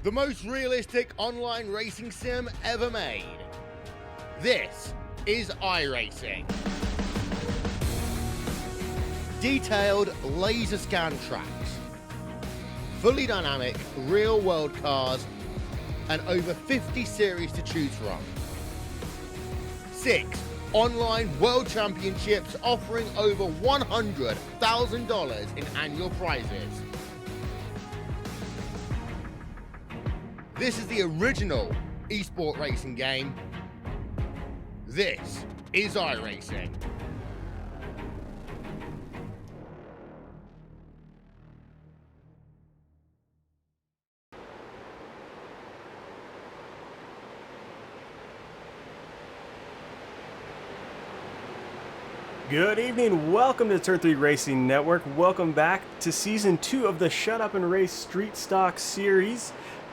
the most realistic online racing sim ever made. This is iRacing. Detailed laser scan tracks, fully dynamic real world cars, and over 50 series to choose from. 6 online world championships offering over $100,000 in annual prizes. This is the original esport racing game. This is iRacing. Good evening, welcome to Turn 3 Racing Network. Welcome back to Season 2 of the Shut Up and Race Street Stock Series.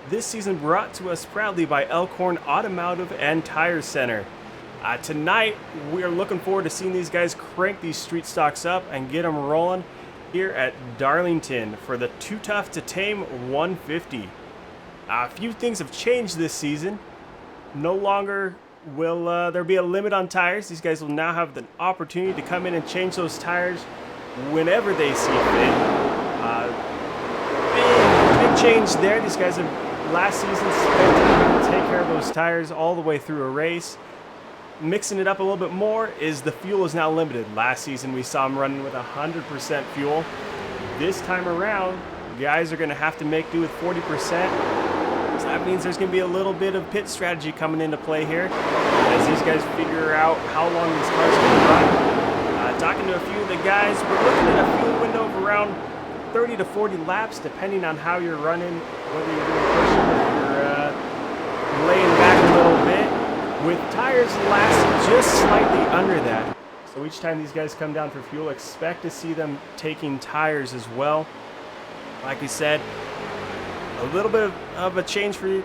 This season brought to us proudly by Elkhorn Automotive and Tire Center. Tonight, we are looking forward to seeing these guys crank these street stocks up and get them rolling here at Darlington for the Too Tough to Tame 150. A few things have changed this season. No longer will there be a limit on tires. These guys will now have the opportunity to come in and change those tires whenever they see fit. Big change there. These guys have last season spent time to take care of those tires all the way through a race. Mixing it up a little bit more is the fuel is now limited. Last season we saw them running with 100% fuel. This time around, guys are going to have to make do with 40%. So that means there's going to be a little bit of pit strategy coming into play here as these guys figure out how long these cars can run. Talking to a few of the guys, we're looking at a fuel window of around 30 to 40 laps, depending on how you're running, whether you're doing pushing or you're laying back a little bit, with tires lasting just slightly under that. So each time these guys come down for fuel, expect to see them taking tires as well. Like we said, a little bit of a change for the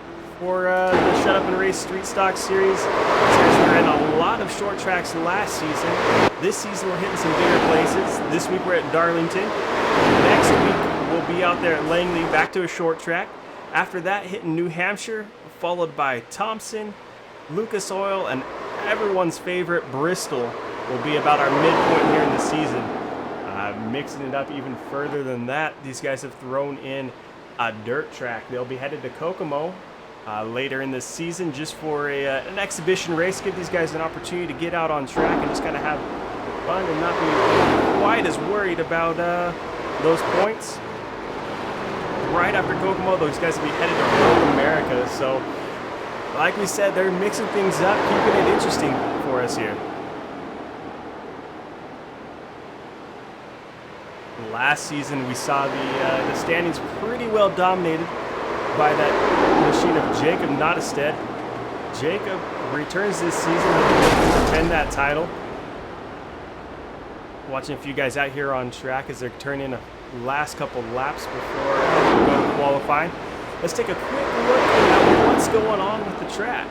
Shut Up and Race Street Stock Series. These guys were in a lot of short tracks last season. This season we're hitting some bigger places. This week we're at Darlington. Next week we'll be out there at Langley, back to a short track. After that, hitting New Hampshire, followed by Thompson, Lucas Oil, and everyone's favorite Bristol will be about our midpoint here in the season. Mixing it up even further than that, these guys have thrown in a dirt track. They'll be headed to Kokomo later in this season just for an exhibition race. Give these guys an opportunity to get out on track and just kind of have fun and not be quite as worried about those points. Right after Kokomo, those guys will be headed to Road America. So, like we said, they're mixing things up, keeping it interesting for us here. Last season, we saw the standings pretty well dominated by that machine of Jacob Nottestead. Jacob returns this season to defend that title. Watching a few guys out here on track as they're turning a last couple laps before we go to qualifying. Let's take a quick look at what's going on with the track.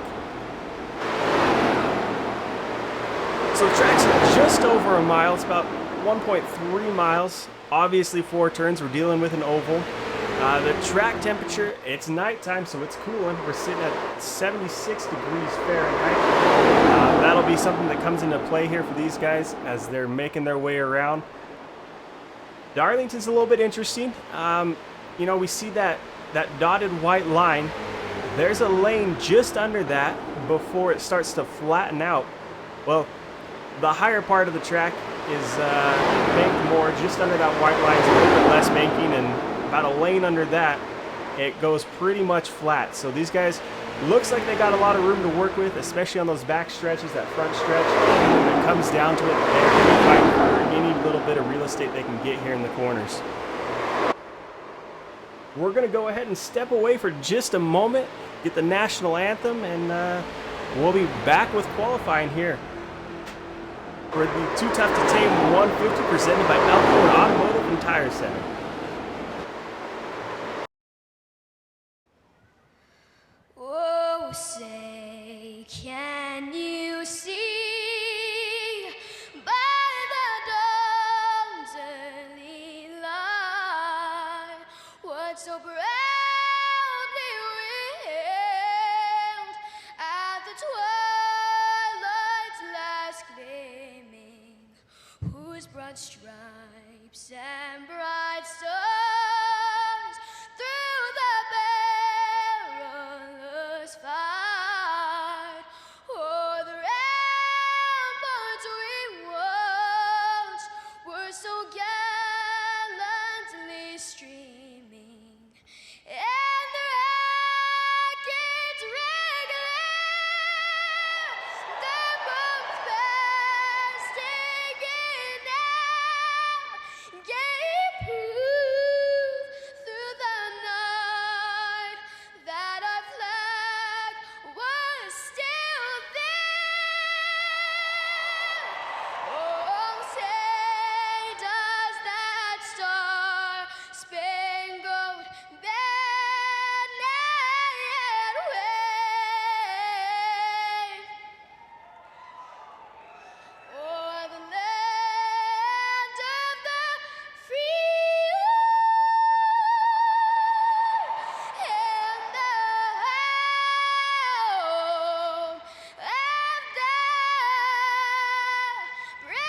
So the track's just over a mile. It's about 1.3 miles. Obviously 4 turns. We're dealing with an oval. The track temperature, it's nighttime, so it's cooling. We're sitting at 76 degrees Fahrenheit. That'll be something that comes into play here for these guys as they're making their way around. Darlington's a little bit interesting. You know, we see that dotted white line. There's a lane just under that before it starts to flatten out. Well, the higher part of the track is banked more. Just under that white line is a little bit less banking, and about a lane under that, it goes pretty much flat. So these guys, looks like they got a lot of room to work with, especially on those back stretches, that front stretch. When it comes down to it, they're going to be fighting for any little bit of real estate they can get here in the corners. We're going to go ahead and step away for just a moment, get the national anthem, and we'll be back with qualifying here for the Too Tough to Tame 150 presented by Elkhorn Automotive and Tire Center. Oh, say, can you see by the dawn's early light what so proudly we stripes and bright stars through the perilous fight. Oh, the ramparts we watched were so gallantly streaming, and the rackets regular, the boats bursting in air, gave proof through the night that our flag was still there. Oh, say does that star-spangled banner yet wave o'er the land of the free and the home of the brave.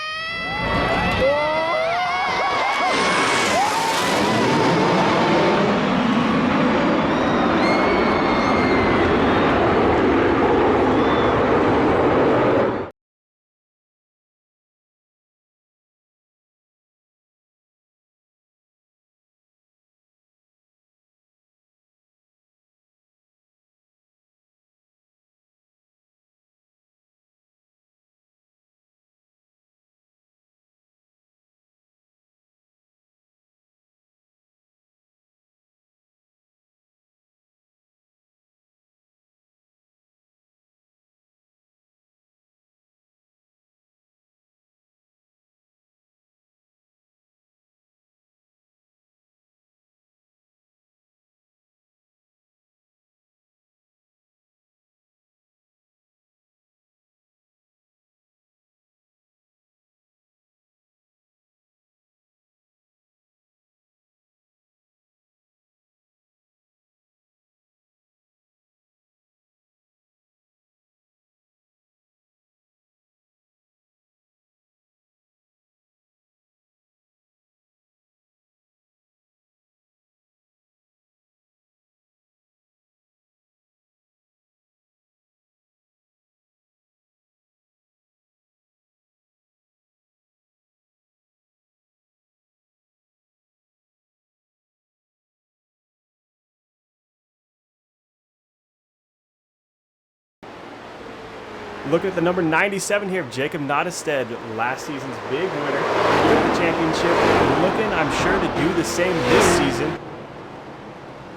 Looking at the number 97 here of Jacob Nottestead, last season's big winner of the championship. Looking, I'm sure, to do the same this season.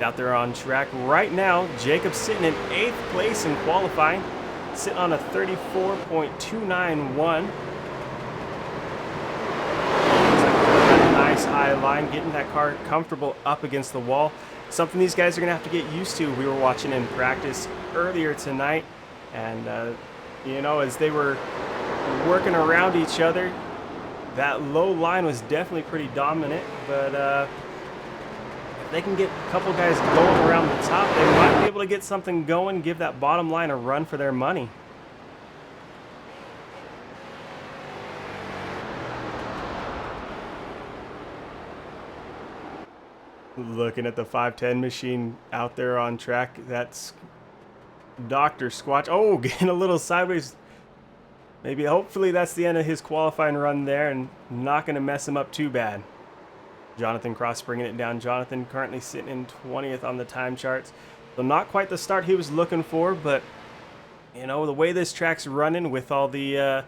Out there on track right now, Jacob's sitting in 8th place in qualifying, sitting on a 34.291. Nice high line, getting that car comfortable up against the wall. Something these guys are going to have to get used to. We were watching in practice earlier tonight, and you know, as they were working around each other, that low line was definitely pretty dominant, but if they can get a couple guys going around the top, they might be able to get something going, give that bottom line a run for their money. Looking at the 510 machine out there on track, that's Dr. Squatch. Oh, getting a little sideways. Maybe, hopefully that's the end of his qualifying run there and not going to mess him up too bad. Jonathan Cross bringing it down. Jonathan currently sitting in 20th on the time charts. So not quite the start he was looking for, but you know, the way this track's running with all the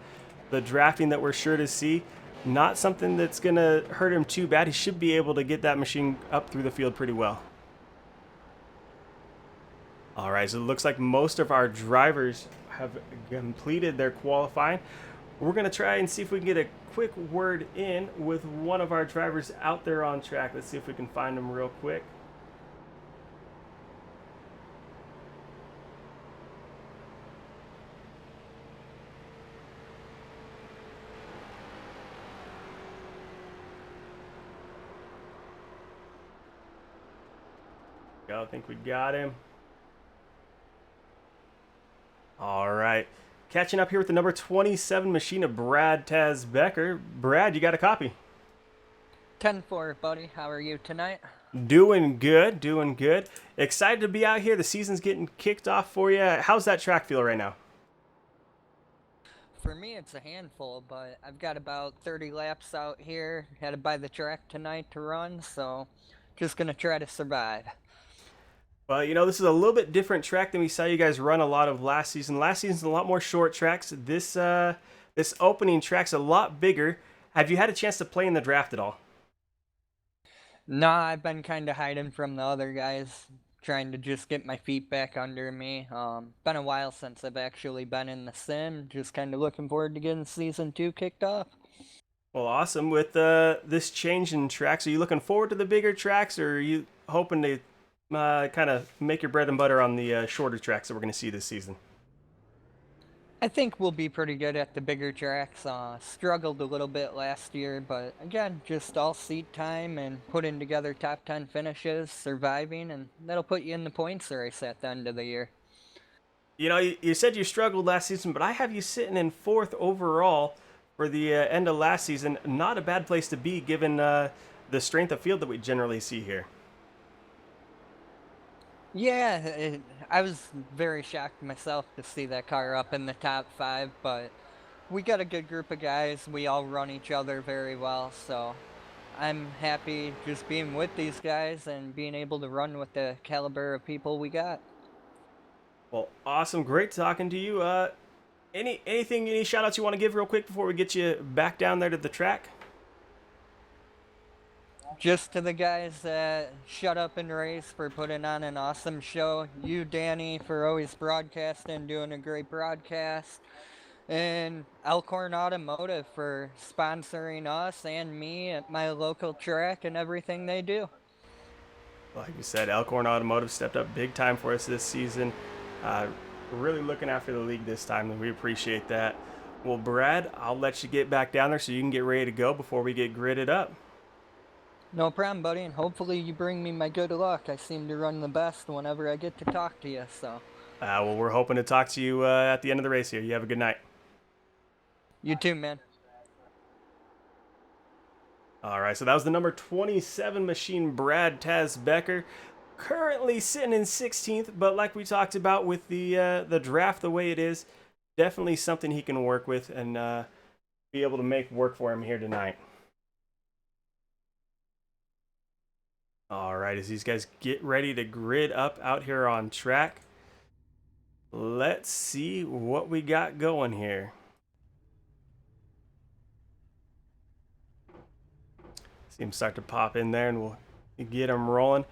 drafting that we're sure to see, not something that's going to hurt him too bad. He should be able to get that machine up through the field pretty well. All right, so it looks like most of our drivers have completed their qualifying. We're going to try and see if we can get a quick word in with one of our drivers out there on track. Let's see if we can find him real quick. I think we got him. All right. Catching up here with the number 27 machine of Brad Taz Becker. Brad, you got a copy. 10-4, buddy. How are you tonight? Doing good, doing good. Excited to be out here. The season's getting kicked off for you. How's that track feel right now? For me, it's a handful, but I've got about 30 laps out here. Headed by the track tonight to run, so just gonna try to survive. Well, you know, this is a little bit different track than we saw you guys run a lot of last season. Last season's a lot more short tracks. This opening track's a lot bigger. Have you had a chance to play in the draft at all? Nah, I've been kind of hiding from the other guys, trying to just get my feet back under me. Been a while since I've actually been in the sim. Just kind of looking forward to getting season 2 kicked off. Well, awesome. With this change in tracks, are you looking forward to the bigger tracks, or are you hoping to kind of make your bread and butter on the shorter tracks that we're going to see this season? I think we'll be pretty good at the bigger tracks. Struggled a little bit last year, but again, just all seat time and putting together top 10 finishes, surviving, and that'll put you in the points race at the end of the year. You know, you said you struggled last season, but I have you sitting in 4th overall for the end of last season. Not a bad place to be given the strength of field that we generally see here. Yeah, I was very shocked myself to see that car up in the top 5, but we got a good group of guys. We all run each other very well, so I'm happy just being with these guys and being able to run with the caliber of people we got. Well, awesome. Great talking to you. Any shout outs you want to give real quick before we get you back down there to the track? Just to the guys that shut up and race for putting on an awesome show. You, Danny, for always broadcasting, doing a great broadcast. And Elkhorn Automotive for sponsoring us and me at my local track and everything they do. Like you said, Elkhorn Automotive stepped up big time for us this season. Really looking after the league this time, and we appreciate that. Well, Brad, I'll let you get back down there so you can get ready to go before we get gridded up. No problem, buddy, and hopefully you bring me my good luck. I seem to run the best whenever I get to talk to you, so. Well, we're hoping to talk to you at the end of the race here. You have a good night. You too, man. All right, so that was the number 27 machine, Brad Taz Becker. Currently sitting in 16th, but like we talked about with the draft the way it is, definitely something he can work with and be able to make work for him here tonight. All right, as these guys get ready to grid up out here on track, let's see what we got going here. See him start to pop in there, and we'll get him rolling.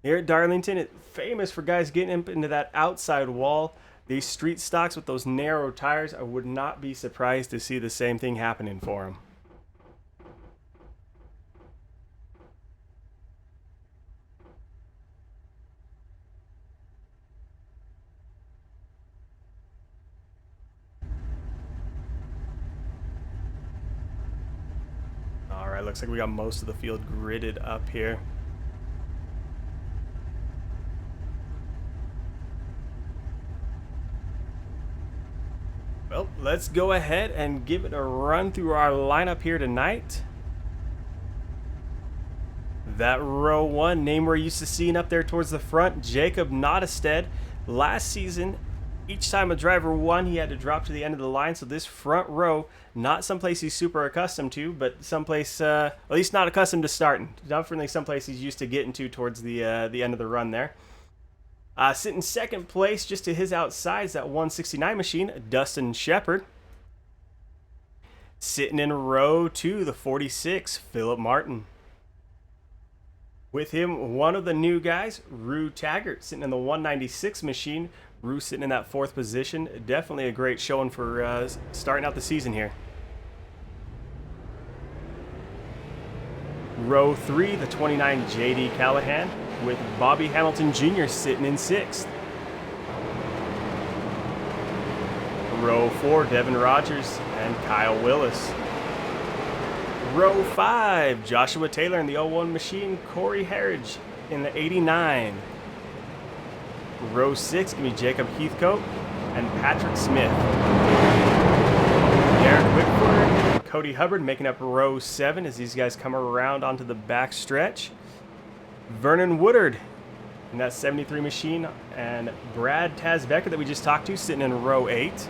Here at Darlington, it's famous for guys getting up into that outside wall. These street stocks with those narrow tires, I would not be surprised to see the same thing happening for them. All right, looks like we got most of the field gridded up here. Well, let's go ahead and give it a run through our lineup here tonight. That row 1, name we're used to seeing up there towards the front, Jacob Nottestead. Last season, each time a driver won, he had to drop to the end of the line. So this front row, not someplace he's super accustomed to, but someplace, at least not accustomed to starting. Definitely someplace he's used to getting to towards the end of the run there. Sitting second place, just to his outside, is that 169 machine, Dustin Shepard. Sitting in row 2, the 46, Philip Martin. With him, one of the new guys, Rue Taggart, sitting in the 196 machine. Rue sitting in that 4th position. Definitely a great showing for starting out the season here. Row 3, the 29, JD Callahan, with Bobby Hamilton Jr. sitting in 6th. Row 4, Devin Rogers and Kyle Willis. Row 5, Joshua Taylor in the 01 machine, Corey Harridge in the 89. Row 6 can be Jacob Heathcote and Patrick Smith. Derek Whitford and Cody Hubbard making up row 7 as these guys come around onto the back stretch. Vernon Woodard in that 73 machine, and Brad Tazbecker that we just talked to sitting in row 8.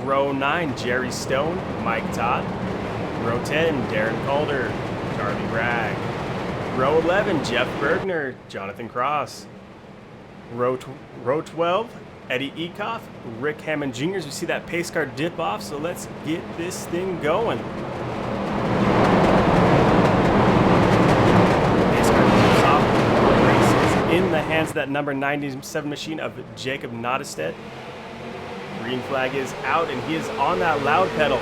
Row 9, Jerry Stone, Mike Todd. Row 10, Darren Calder, Charlie Bragg. Row 11, Jeff Bergner, Jonathan Cross. Row 12, Eddie Ekoff, Rick Hammond Jr. As we see that pace car dip off, so let's get this thing going. Pace car dips off. The race is in the hands of that number 97 machine of Jacob Nottestead. Green flag is out, and he is on that loud pedal.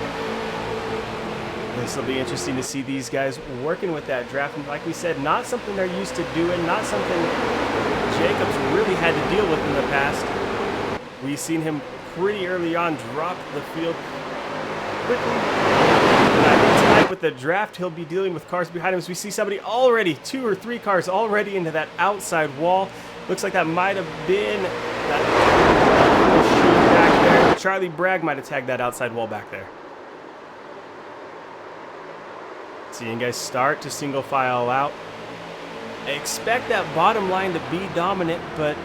This will be interesting to see these guys working with that draft. And like we said, not something they're used to doing, not something Jacob's really had to deal with in the past. We've seen him pretty early on drop the field quickly. And I think tonight with the draft, he'll be dealing with cars behind him. As we see somebody already, 2 or 3 cars already into that outside wall. Looks like that might have been that machine back there. Charlie Bragg might have tagged that outside wall back there. Seeing guys start to single file out. I expect that bottom line to be dominant, but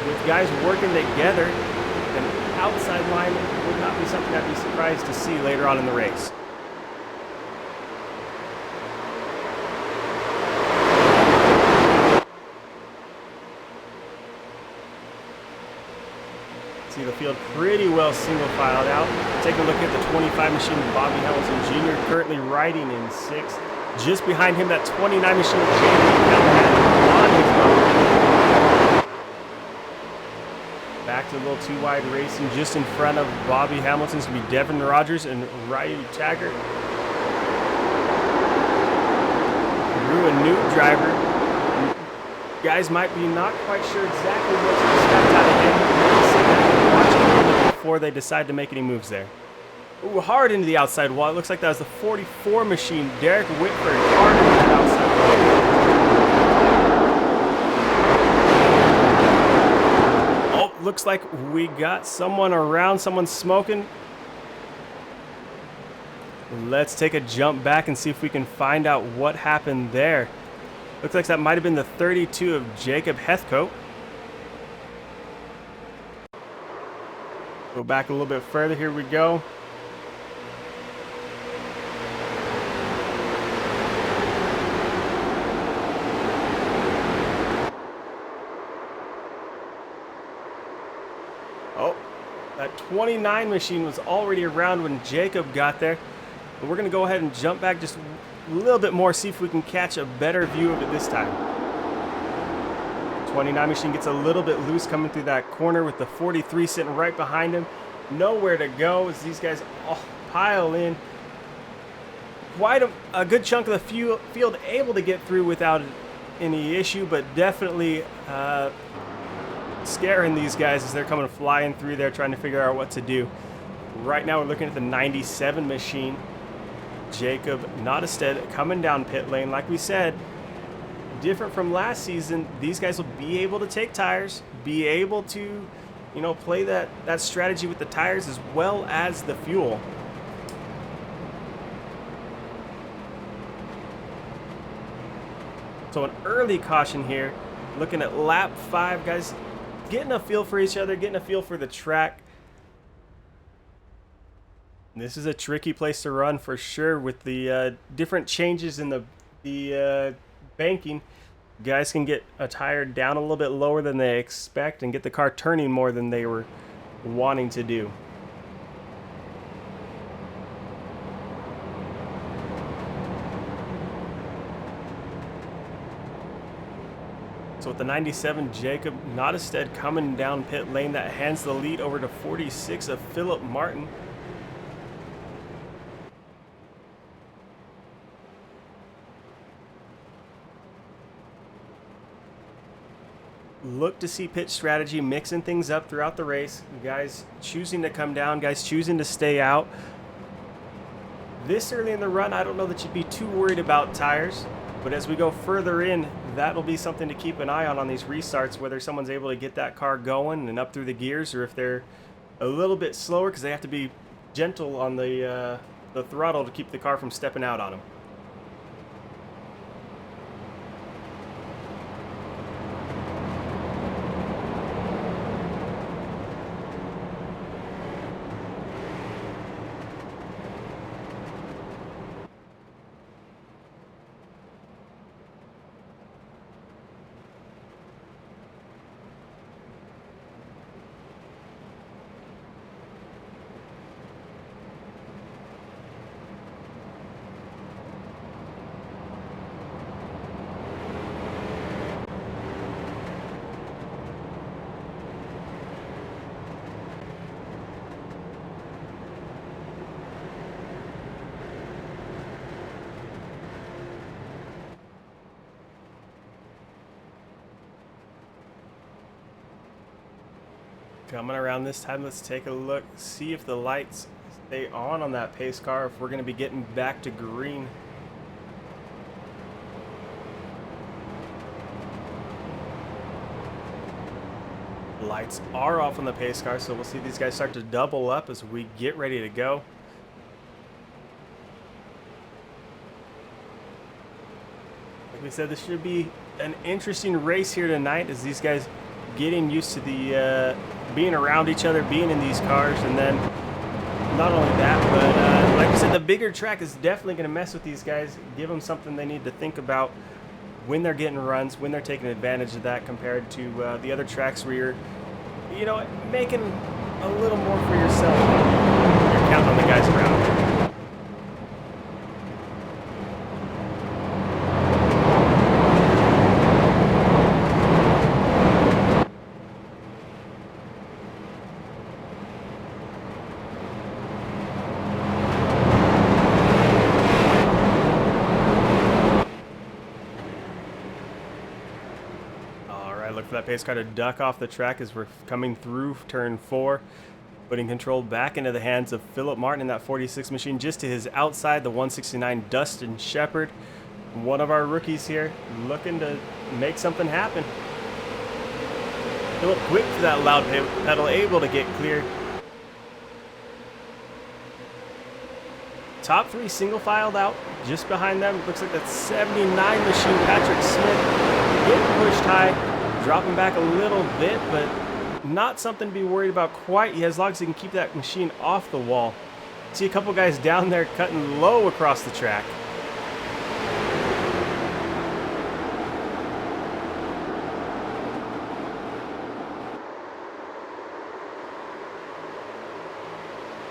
with guys working together, an outside line would not be something I'd be surprised to see later on in the race. See the field pretty well single filed out. Take a look at the 25 machine, Bobby Hamilton Jr. currently riding in 6th. Just behind him, that 29 machine, Jamie Callahan on his bumper. Back to a little too wide racing. Just in front of Bobby Hamilton's going to be Devin Rogers and Ryan Taggart. Drew, a new driver. Guys might be not quite sure exactly what to expect out of him. Watching him before they decide to make any moves there. Ooh, hard into the outside wall. It looks like that was the 44 machine, Derek Whitford, hard into that outside wall. Oh, looks like we got someone around, someone smoking. Let's take a jump back and see if we can find out what happened there. Looks like that might have been the 32 of Jacob Heathcote. Go back a little bit further. Here we go. Oh, that 29 machine was already around when Jacob got there. But we're going to go ahead and jump back just a little bit more, see if we can catch a better view of it this time. 29 machine gets a little bit loose coming through that corner with the 43 sitting right behind him. Nowhere to go as these guys all pile in. Quite a good chunk of the field able to get through without any issue, but definitely scaring these guys as they're coming flying through there trying to figure out what to do. Right now we're looking at the 97 machine. Jacob Nottestead coming down pit lane. Like we said, different from last season, these guys will be able to take tires, be able to, play that strategy with the tires as well as the fuel. So an early caution here, looking at lap 5, guys, getting a feel for each other, getting a feel for the track. This is a tricky place to run for sure with the different changes in the banking. Guys can get a tire down a little bit lower than they expect and get the car turning more than they were wanting to do. So with the 97, Jacob Nottestead coming down pit lane, that hands the lead over to 46 of Philip Martin. Look to see pit strategy, mixing things up throughout the race. Guys choosing to come down, guys choosing to stay out. This early in the run, I don't know that you'd be too worried about tires. But as we go further in, that'll be something to keep an eye on these restarts, whether someone's able to get that car going and up through the gears, or if they're a little bit slower because they have to be gentle on the throttle to keep the car from stepping out on them. Coming around this time, let's take a look, see if the lights stay on that pace car, if we're going to be getting back to green. Lights are off on the pace car, so we'll see these guys start to double up as we get ready to go. Like we said, this should be an interesting race here tonight as these guys getting used to the being around each other, being in these cars, and then not only that, but like I said, the bigger track is definitely going to mess with these guys, give them something they need to think about when they're getting runs, when they're taking advantage of that compared to the other tracks where you're, you know, making a little more for yourself. You're counting on the guys around. Look for that pace car to duck off the track as we're coming through turn 4, putting control back into the hands of Philip Martin in that 46 machine. Just to his outside, the 169 Dustin Shepard, one of our rookies here, looking to make something happen. Philip quick to that loud pedal, able to get cleared. Top 3 single filed out. Just behind them, looks like that 79 machine, Patrick Smith, getting pushed high. Dropping back a little bit, but not something to be worried about quite yet, as long as he can keep that machine off the wall. See a couple guys down there cutting low across the track.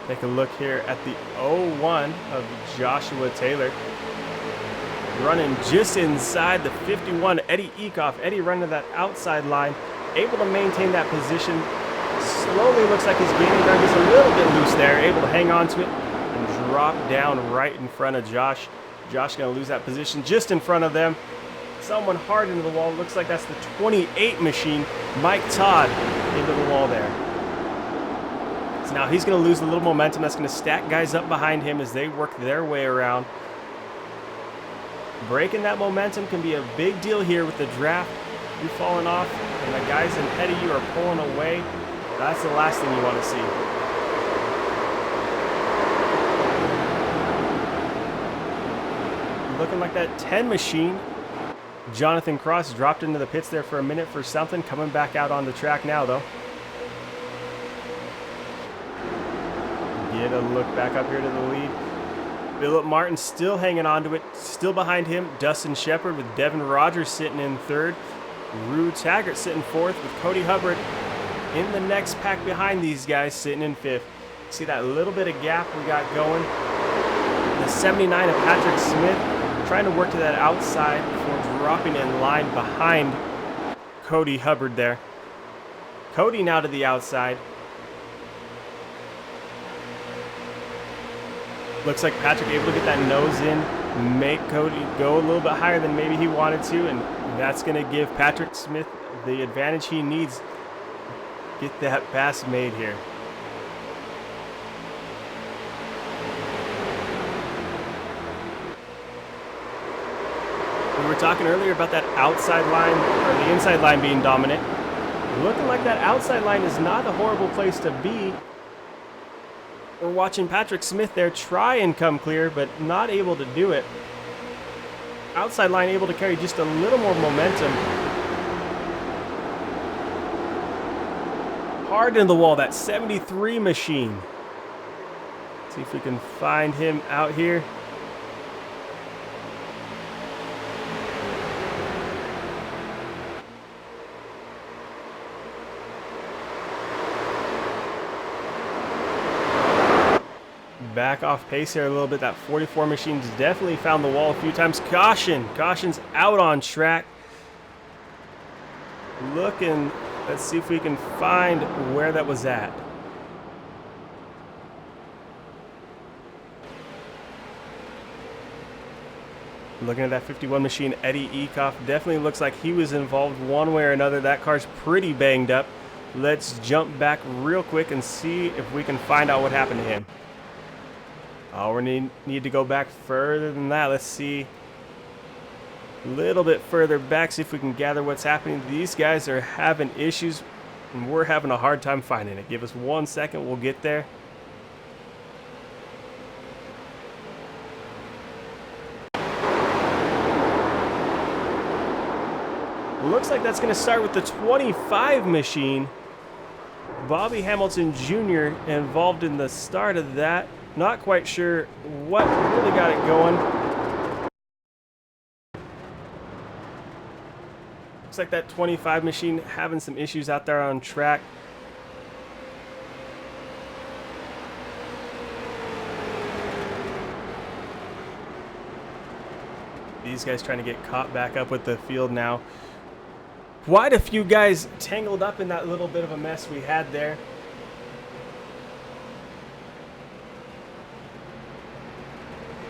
Take a look here at the 01 of Joshua Taylor. Running just inside the 51, Eddie Ekoff. Eddie running to that outside line, able to maintain that position. Slowly looks like he's gaining ground, just a little bit loose there, able to hang on to it and drop down right in front of Josh. Josh going to lose that position just in front of them. Someone hard into the wall. Looks like that's the 28 machine, Mike Todd, into the wall there. So now he's going to lose a little momentum. That's going to stack guys up behind him as they work their way around. Breaking that momentum can be a big deal here with the draft. You're falling off, and the guys ahead of you are pulling away. That's the last thing you want to see. Looking like that 10 machine. Jonathan Cross dropped into the pits there for a minute for something. Coming back out on the track now, though. Get a look back up here to the lead. Philip Martin still hanging on to it. Still behind him, Dustin Shepard with Devin Rogers sitting in 3rd. Rue Taggart sitting 4th with Cody Hubbard in the next pack behind these guys sitting in 5th. See that little bit of gap we got going. The 79 of Patrick Smith trying to work to that outside before dropping in line behind Cody Hubbard there. Cody now to the outside. Looks like Patrick able to get that nose in, make Cody go a little bit higher than maybe he wanted to, and that's going to give Patrick Smith the advantage he needs. Get that pass made here. We were talking earlier about that outside line, or the inside line being dominant. Looking like that outside line is not a horrible place to be. We're watching Patrick Smith there try and come clear, but not able to do it. Outside line able to carry just a little more momentum. Hard in the wall, that 73 machine. See if we can find him out here. Back off pace here a little bit. That 44 machine's definitely found the wall a few times. Caution's out on track. Looking, let's see if we can find where that was at. Looking at that 51 machine, Eddie Ekoff definitely looks like he was involved one way or another. That car's pretty banged up. Let's jump back real quick and see if we can find out what happened to him. Oh, we need to go back further than that. Let's see. A little bit further back, see if we can gather what's happening. These guys are having issues, and we're having a hard time finding it. Give us 1 second, we'll get there. Looks like that's going to start with the 25 machine. Bobby Hamilton Jr. involved in the start of that. Not quite sure what really got it going. Looks like that 25 machine having some issues out there on track. These guys trying to get caught back up with the field now. Quite a few guys tangled up in that little bit of a mess we had there.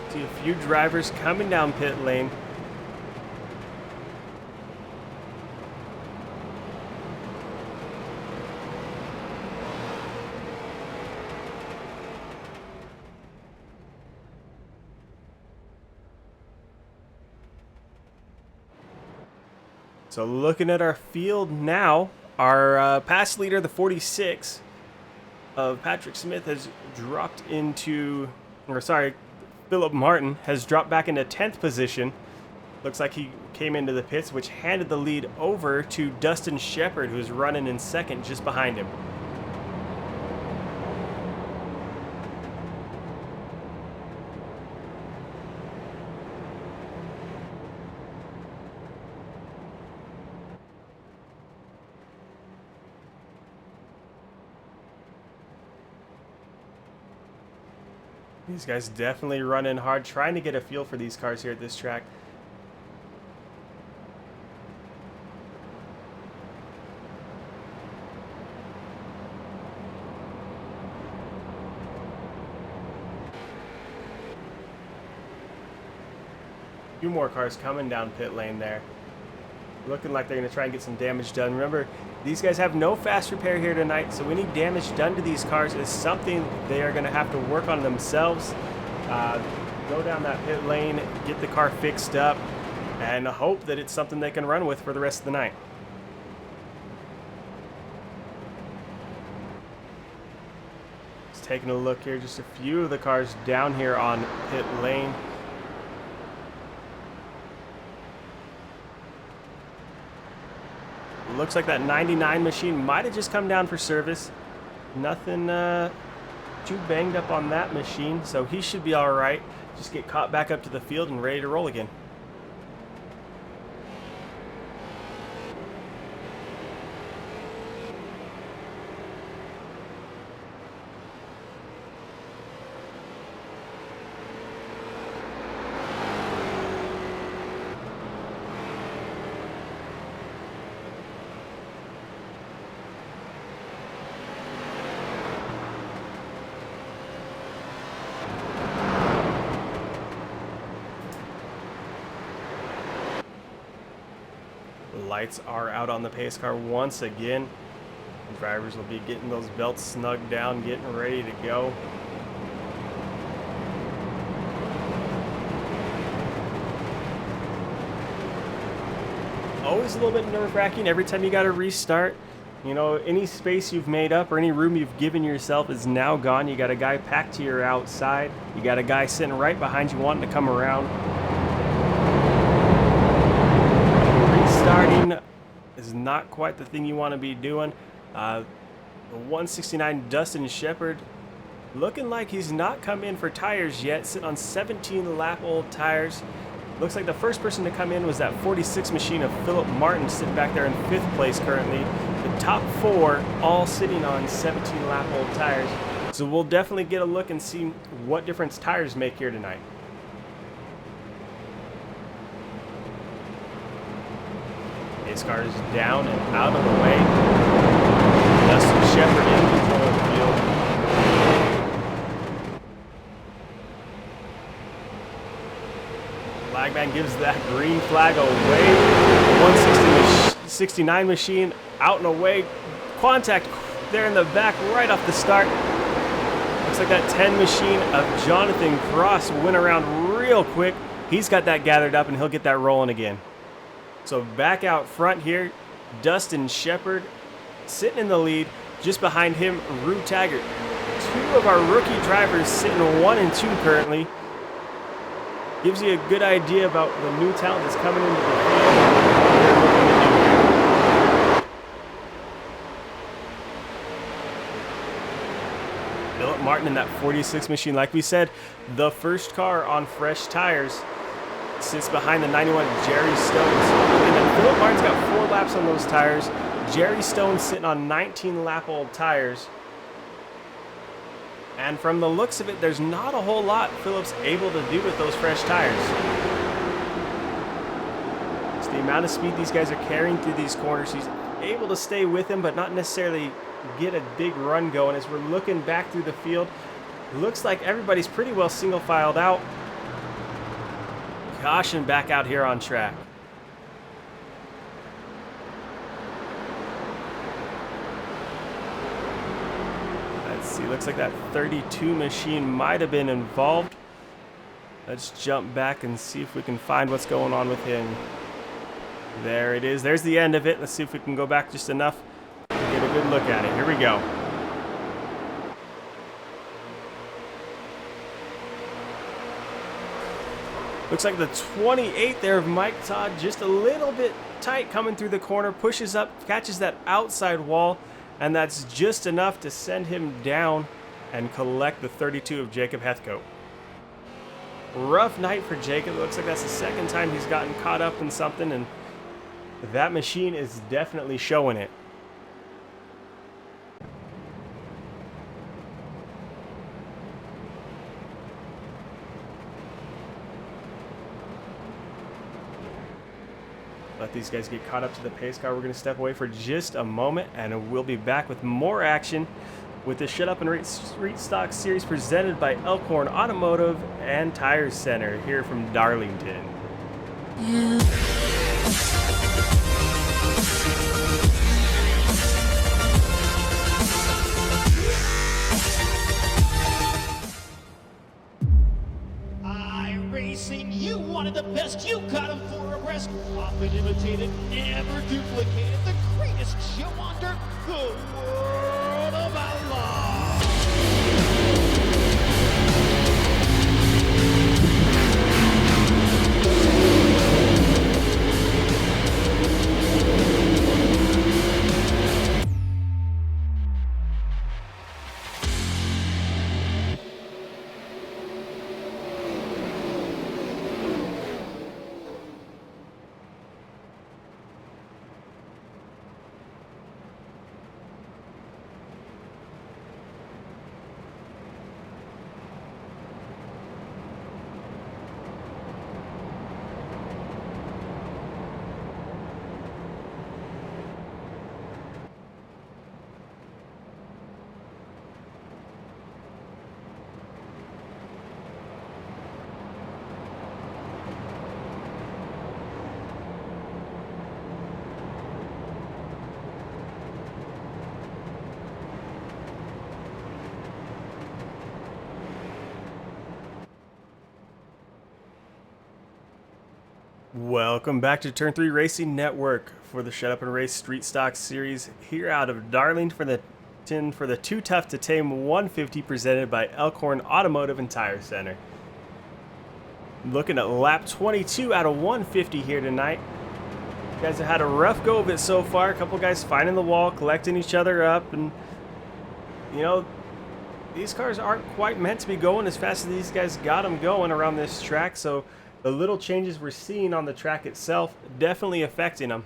See a few drivers coming down pit lane. So looking at our field now, our pass leader, the 46 of Patrick Smith, has dropped into, or sorry, Philip Martin has dropped back into 10th position. Looks like he came into the pits, which handed the lead over to Dustin Shepard, who's running in second just behind him. These guys definitely running hard, trying to get a feel for these cars here at this track. A few more cars coming down pit lane there. Looking like they're going to try and get some damage done. Remember, these guys have no fast repair here tonight, so any damage done to these cars is something they are going to have to work on themselves. Go down that pit lane, get the car fixed up, and hope that it's something they can run with for the rest of the night. Just taking a look here, just a few of the cars down here on pit lane. Looks like that 99 machine might have just come down for service. Nothing too banged up on that machine, so he should be all right. Just get caught back up to the field and ready to roll again. Lights are out on the pace car once again. Drivers will be getting those belts snugged down, getting ready to go. always a little bit nerve-wracking every time you got to restart. You know, any space you've made up or any room you've given yourself is now gone. You got a guy packed to your outside. You got a guy sitting right behind you wanting to come around. Restarting is not quite the thing you want to be doing. The 169 Dustin Shepard looking like he's not come in for tires yet, sitting on 17 lap old tires. Looks like the first person to come in was that 46 machine of Philip Martin, sitting back there in 5th place currently. The top 4 all sitting on 17 lap old tires. So we'll definitely get a look and see what difference tires make here tonight. Pace car is down and out of the way. Dustin Shepard in control of the field. Flagman gives that green flag away. 169 machine out and away. Contact there in the back right off the start. Looks like that 10 machine of Jonathan Cross went around real quick. He's got that gathered up and he'll get that rolling again. So back out front here, Dustin Shepard sitting in the lead. Just behind him, Rue Taggart. 2 of our rookie drivers sitting 1 and 2 currently. Gives you a good idea about the new talent that's coming into the field. Philip Martin in that 46 machine. Like we said, the first car on fresh tires sits behind the 91 Jerry Stone. And then Philip Martin's got 4 laps on those tires. Jerry Stone sitting on 19 lap old tires. And from the looks of it, there's not a whole lot Philip's able to do with those fresh tires. It's the amount of speed these guys are carrying through these corners. He's able to stay with him, but not necessarily get a big run going. As we're looking back through the field, looks like everybody's pretty well single filed out. Caution back out here on track. See, looks like that 32 machine might have been involved. Let's jump back and see if we can find what's going on with him. There it is. There's the end of it. Let's see if we can go back just enough to get a good look at it. Here we go. Looks like the 28 there of Mike Todd just a little bit tight coming through the corner, pushes up, catches that outside wall. And that's just enough to send him down and collect the 32 of Jacob Heathcote. Rough night for Jacob. Looks like that's the second time he's gotten caught up in something, and that machine is definitely showing it. Let these guys get caught up to the pace car. We're going to step away for just a moment, and we'll be back with more action with the Shut Up and Rate Street Stock Series presented by Elkhorn Automotive and Tire Center here from Darlington. iRacing, you wanted the best, you got them for a rest. Often imitated, never duplicated. The greatest show on dirt, the World of Outlaw. Welcome back to Turn 3 Racing Network for the Shut Up and Race Street Stock Series here out of Darlington for the Too Tough to Tame 150 presented by Elkhorn Automotive and Tire Center. Looking at lap 22 out of 150 here tonight. You guys have had a rough go of it so far. A couple guys finding the wall, collecting each other up, and you know, these cars aren't quite meant to be going as fast as these guys got them going around this track, so the little changes we're seeing on the track itself definitely affecting them.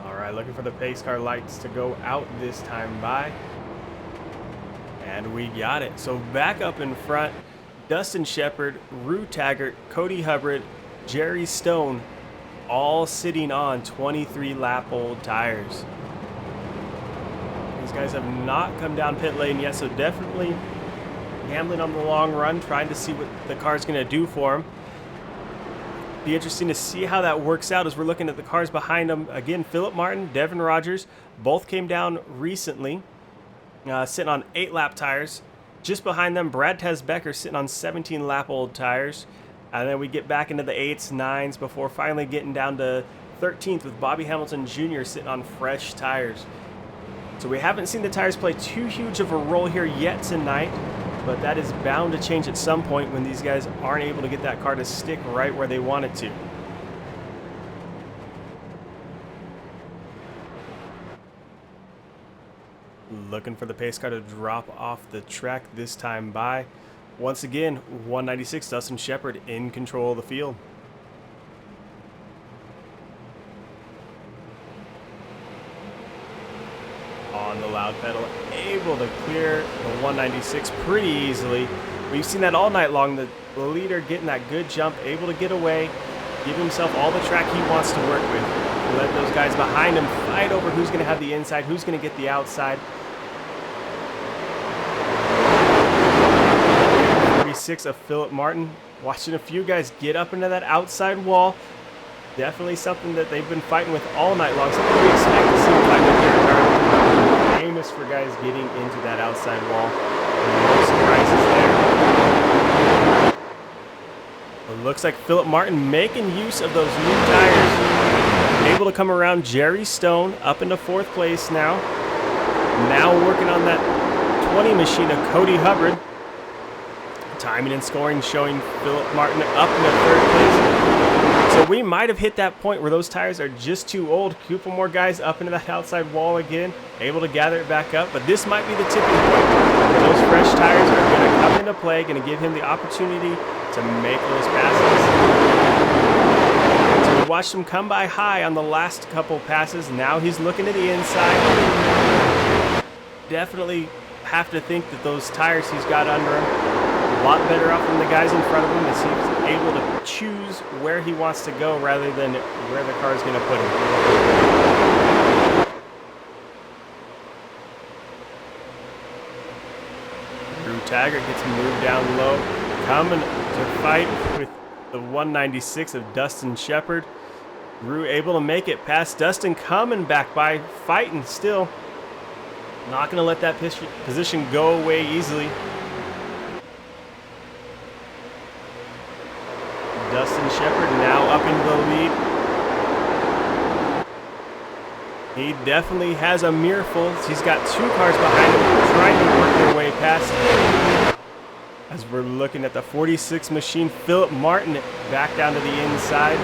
All right, looking for the pace car lights to go out this time by. And we got it. So back up in front, Dustin Shepard, Rue Taggart, Cody Hubbard, Jerry Stone, all sitting on 23 lap old tires. These guys have not come down pit lane yet, so definitely gambling on the long run, trying to see what the car's going to do for them. Be interesting to see how that works out as we're looking at the cars behind them. Again, Philip Martin, Devin Rogers, both came down recently, sitting on 8 lap tires. Just behind them, Brad Tesbecker sitting on 17 lap old tires. And then we get back into the 8s, 9s before finally getting down to 13th with Bobby Hamilton Jr. sitting on fresh tires. So we haven't seen the tires play too huge of a role here yet tonight, but that is bound to change at some point when these guys aren't able to get that car to stick right where they want it to. Looking for the pace car to drop off the track this time by. Once again, 196 Dustin Shepard in control of the field. On the loud pedal, able to clear the 196 pretty easily. We've seen that all night long. The leader getting that good jump, able to get away, give himself all the track he wants to work with. Let those guys behind him fight over who's going to have the inside, who's going to get the outside. 36 of Philip Martin, watching a few guys get up into that outside wall. Definitely something that they've been fighting with all night long. Something we expect to see them fight with here at Darlington. Famous for guys getting into that outside wall. No surprises there. It looks like Philip Martin making use of those new tires. Able to come around Jerry Stone up into 4th place now. Now working on that 20 machine of Cody Hubbard. Timing and scoring showing Philip Martin up into 3rd place. So we might have hit that point where those tires are just too old. A couple more guys up into that outside wall again, able to gather it back up. But this might be the tipping point where those fresh tires are going to come into play, going to give him the opportunity to make those passes. So we watched him come by high on the last couple passes. Now he's looking to the inside. Definitely have to think that those tires he's got under him a lot better off than the guys in front of him, as he's able to choose where he wants to go rather than where the car is going to put him. Rue Taggart gets moved down low, coming to fight with the 196 of Dustin Shepard. Rue able to make it past Dustin, coming back by, fighting still. Not going to let that position go away easily. Dustin Shepard now up into the lead. He definitely has a mirror full. He's got 2 cars behind him trying to work their way past. As we're looking at the 46 machine, Philip Martin back down to the inside.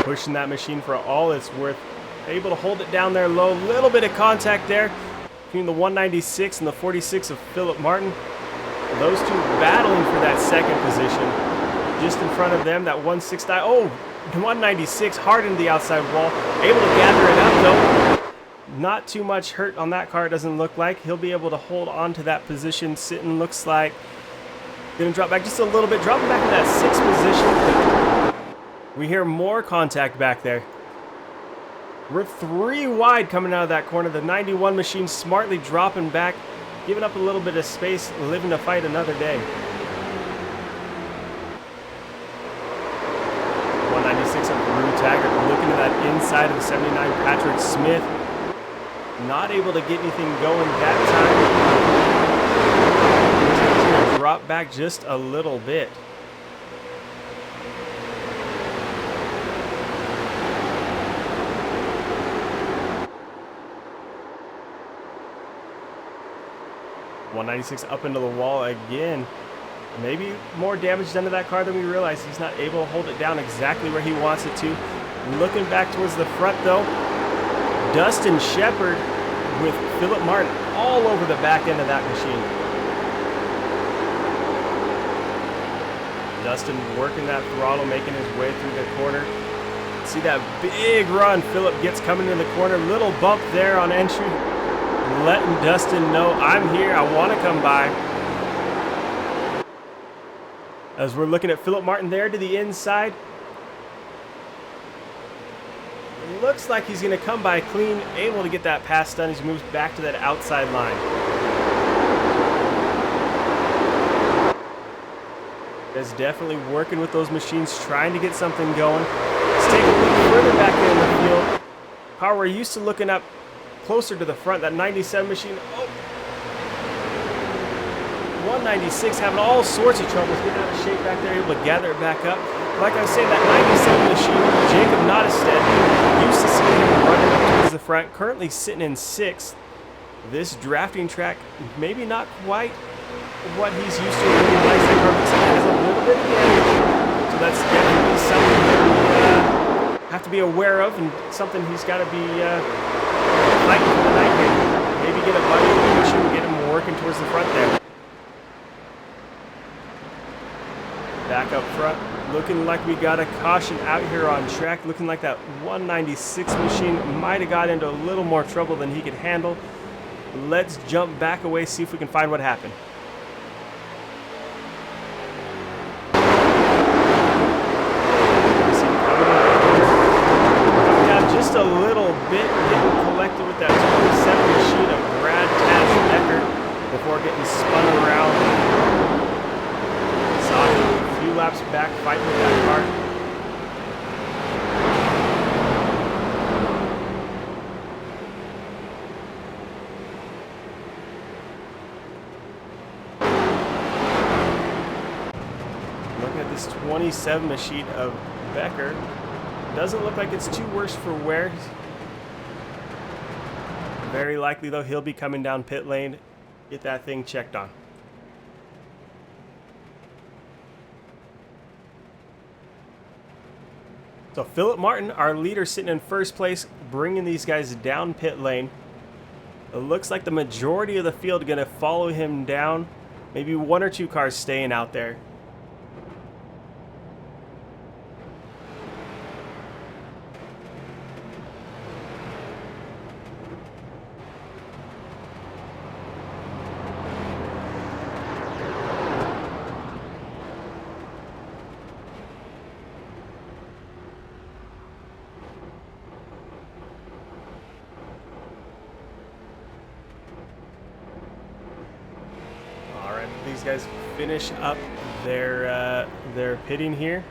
Pushing that machine for all it's worth. Able to hold it down there low. Little bit of contact there between the 196 and the 46 of Philip Martin. Those two battling for that 2nd position. Just in front of them, that 169. Oh, the 196 hard into the outside wall. Able to gather it up though. Not too much hurt on that car, it doesn't look like. He'll be able to hold on to that position. Sitting looks like. Gonna drop back just a little bit. Dropping back to that 6th position. We hear more contact back there. We're 3 wide coming out of that corner. The 91 machine smartly dropping back giving up a little bit of space, living to fight another day. 196 of Rue Taggart looking to that inside of the 79 Patrick Smith. Not able to get anything going that time. He's going to drop back just a little bit. .196 up into the wall again. Maybe more damage done to that car than we realize. He's not able to hold it down exactly where he wants it to. Looking back towards the front though, Dustin Shepard with Philip Martin all over the back end of that machine. Dustin working that throttle, making his way through the corner. See that big run Philip gets coming in the corner. Little bump there on entry, letting Dustin know, I'm here, I want to come by. As we're looking at Philip Martin there to the inside. It looks like he's going to come by clean, able to get that pass done as he moves back to that outside line. Is definitely working with those machines, trying to get something going. Let's take a look further back in the field. How we're used to looking up closer to the front, that 97 machine. Oh. 196 having all sorts of troubles getting out of shape back there, able to gather it back up. Like I was saying, that 97 machine, Jacob Nottestead, used to see him running up towards the front, currently sitting in 6th. This drafting track, maybe not quite what he's used to. Really likes that car, looks like it has a little bit of damage. So that's definitely something that we have to be aware of, and something he's got to be fighting for the night here. Maybe get a buddy in the machine and get him working towards the front there. Back up front, looking like we got a caution out here on track. Looking like that 196 machine might have got into a little more trouble than he could handle. Let's jump back away, see if we can find what happened. Coming down just a little bit, getting collected with that 27 machine of Brad Taz Becker before getting spun around. Laps back fighting with that car. Looking at this 27 machine of Becker, doesn't look like it's too worse for wear. Very likely though he'll be coming down pit lane, get that thing checked on. So Philip Martin, our leader, sitting in first place, bringing these guys down pit lane. It looks like the majority of the field are going to follow him down. Maybe 1 or 2 cars staying out there. These guys finish up their pitting here.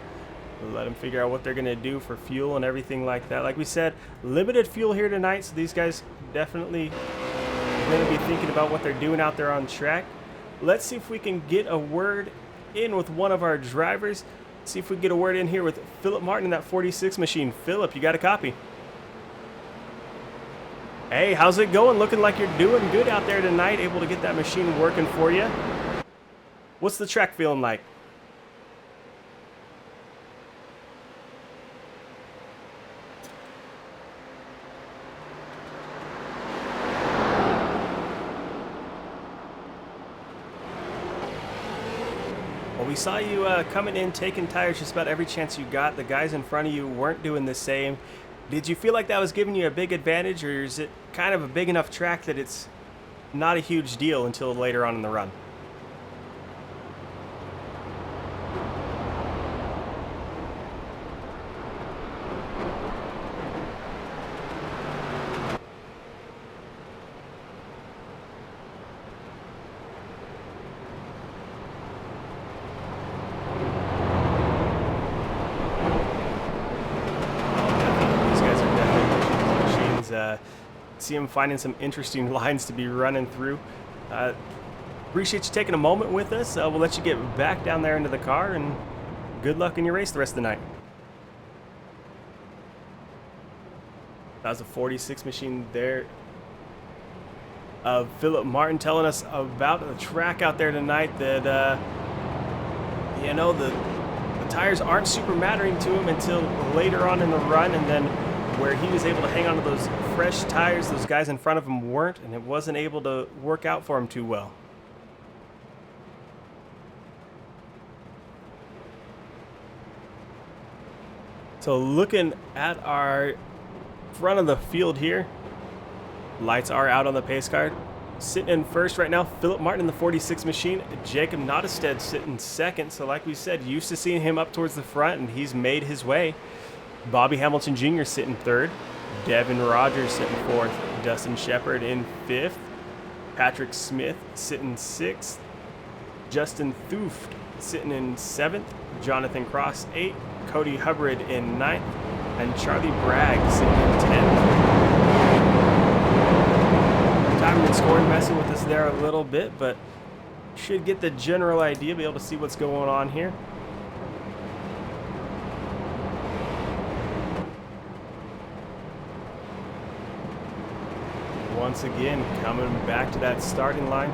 We'll let them figure out what they're going to do for fuel and everything like that. Like we said, limited fuel here tonight, so these guys definitely going to be thinking about what they're doing out there on track. Let's see if we can get a word in with one of our drivers. Let's see if we can get a word in here with Philip Martin in that 46 machine. Philip, you got a copy? Hey, how's it going? Looking like you're doing good out there tonight, able to get that machine working for you. What's the track feeling like? Well, we saw you coming in, taking tires just about every chance you got. The guys in front of you weren't doing the same. Did you feel like that was giving you a big advantage, or is it kind of a big enough track that it's not a huge deal until later on in the run? see him finding some interesting lines to be running through. Appreciate you taking a moment with us. We'll let you get back down there into the car, and good luck in your race the rest of the night. That was a 46 machine there. Philip Martin telling us about the track out there tonight that, you know, the tires aren't super mattering to him until later on in the run, and then where he was able to hang on to those fresh tires, those guys in front of him weren't, and it wasn't able to work out for him too well. So looking at our front of the field here, lights are out on the pace car. Sitting in first right now, Philip Martin in the 46 machine. Jacob Nottestead sitting second. So like we said, used to seeing him up towards the front, and he's made his way. Bobby Hamilton Jr. sitting third. Devin Rogers sitting fourth. Dustin Shepard in fifth. Patrick Smith sitting sixth. Justin Thuft sitting in seventh. Jonathan Cross, eighth. Cody Hubbard in ninth. And Charlie Bragg sitting in 10th. Timing and scoring messing with us there a little bit, but should get the general idea, be able to see what's going on here. Once again, coming back to that starting line,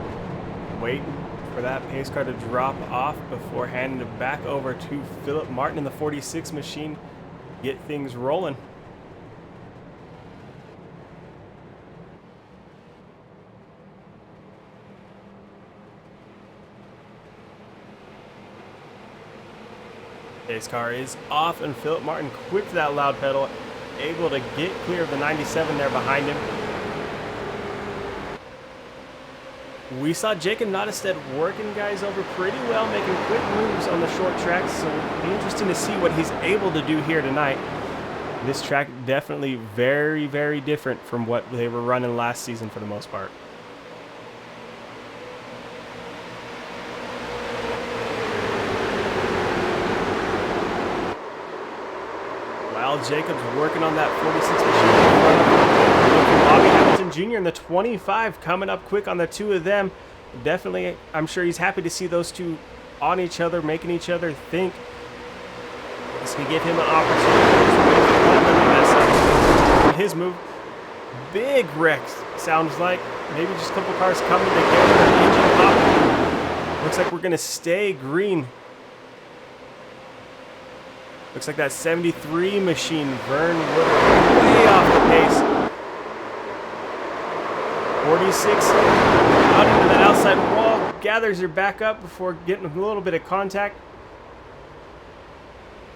waiting for that pace car to drop off before handing it back over to Philip Martin in the 46 machine. Get things rolling. Pace car is off, and Philip Martin quick to that loud pedal, able to get clear of the 97 there behind him. We saw Jacob Nottestead working guys over pretty well, making quick moves on the short tracks, so it'll be interesting to see what he's able to do here tonight. This track definitely very, very different from what they were running last season for the most part. While Jacob's working on that 46 machine, Bobby Hamilton Jr. in the 25 coming up quick on the two of them. Definitely, I'm sure he's happy to see those two on each other, making each other think. This can give him an opportunity to mess up his move. Big wreck, sounds like. Maybe just a couple cars coming together. Engine pop. Looks like we're going to stay green. Looks like that 73 machine, Vern Woodard, way off the pace. 46 out into the outside wall, gathers her back up before getting a little bit of contact.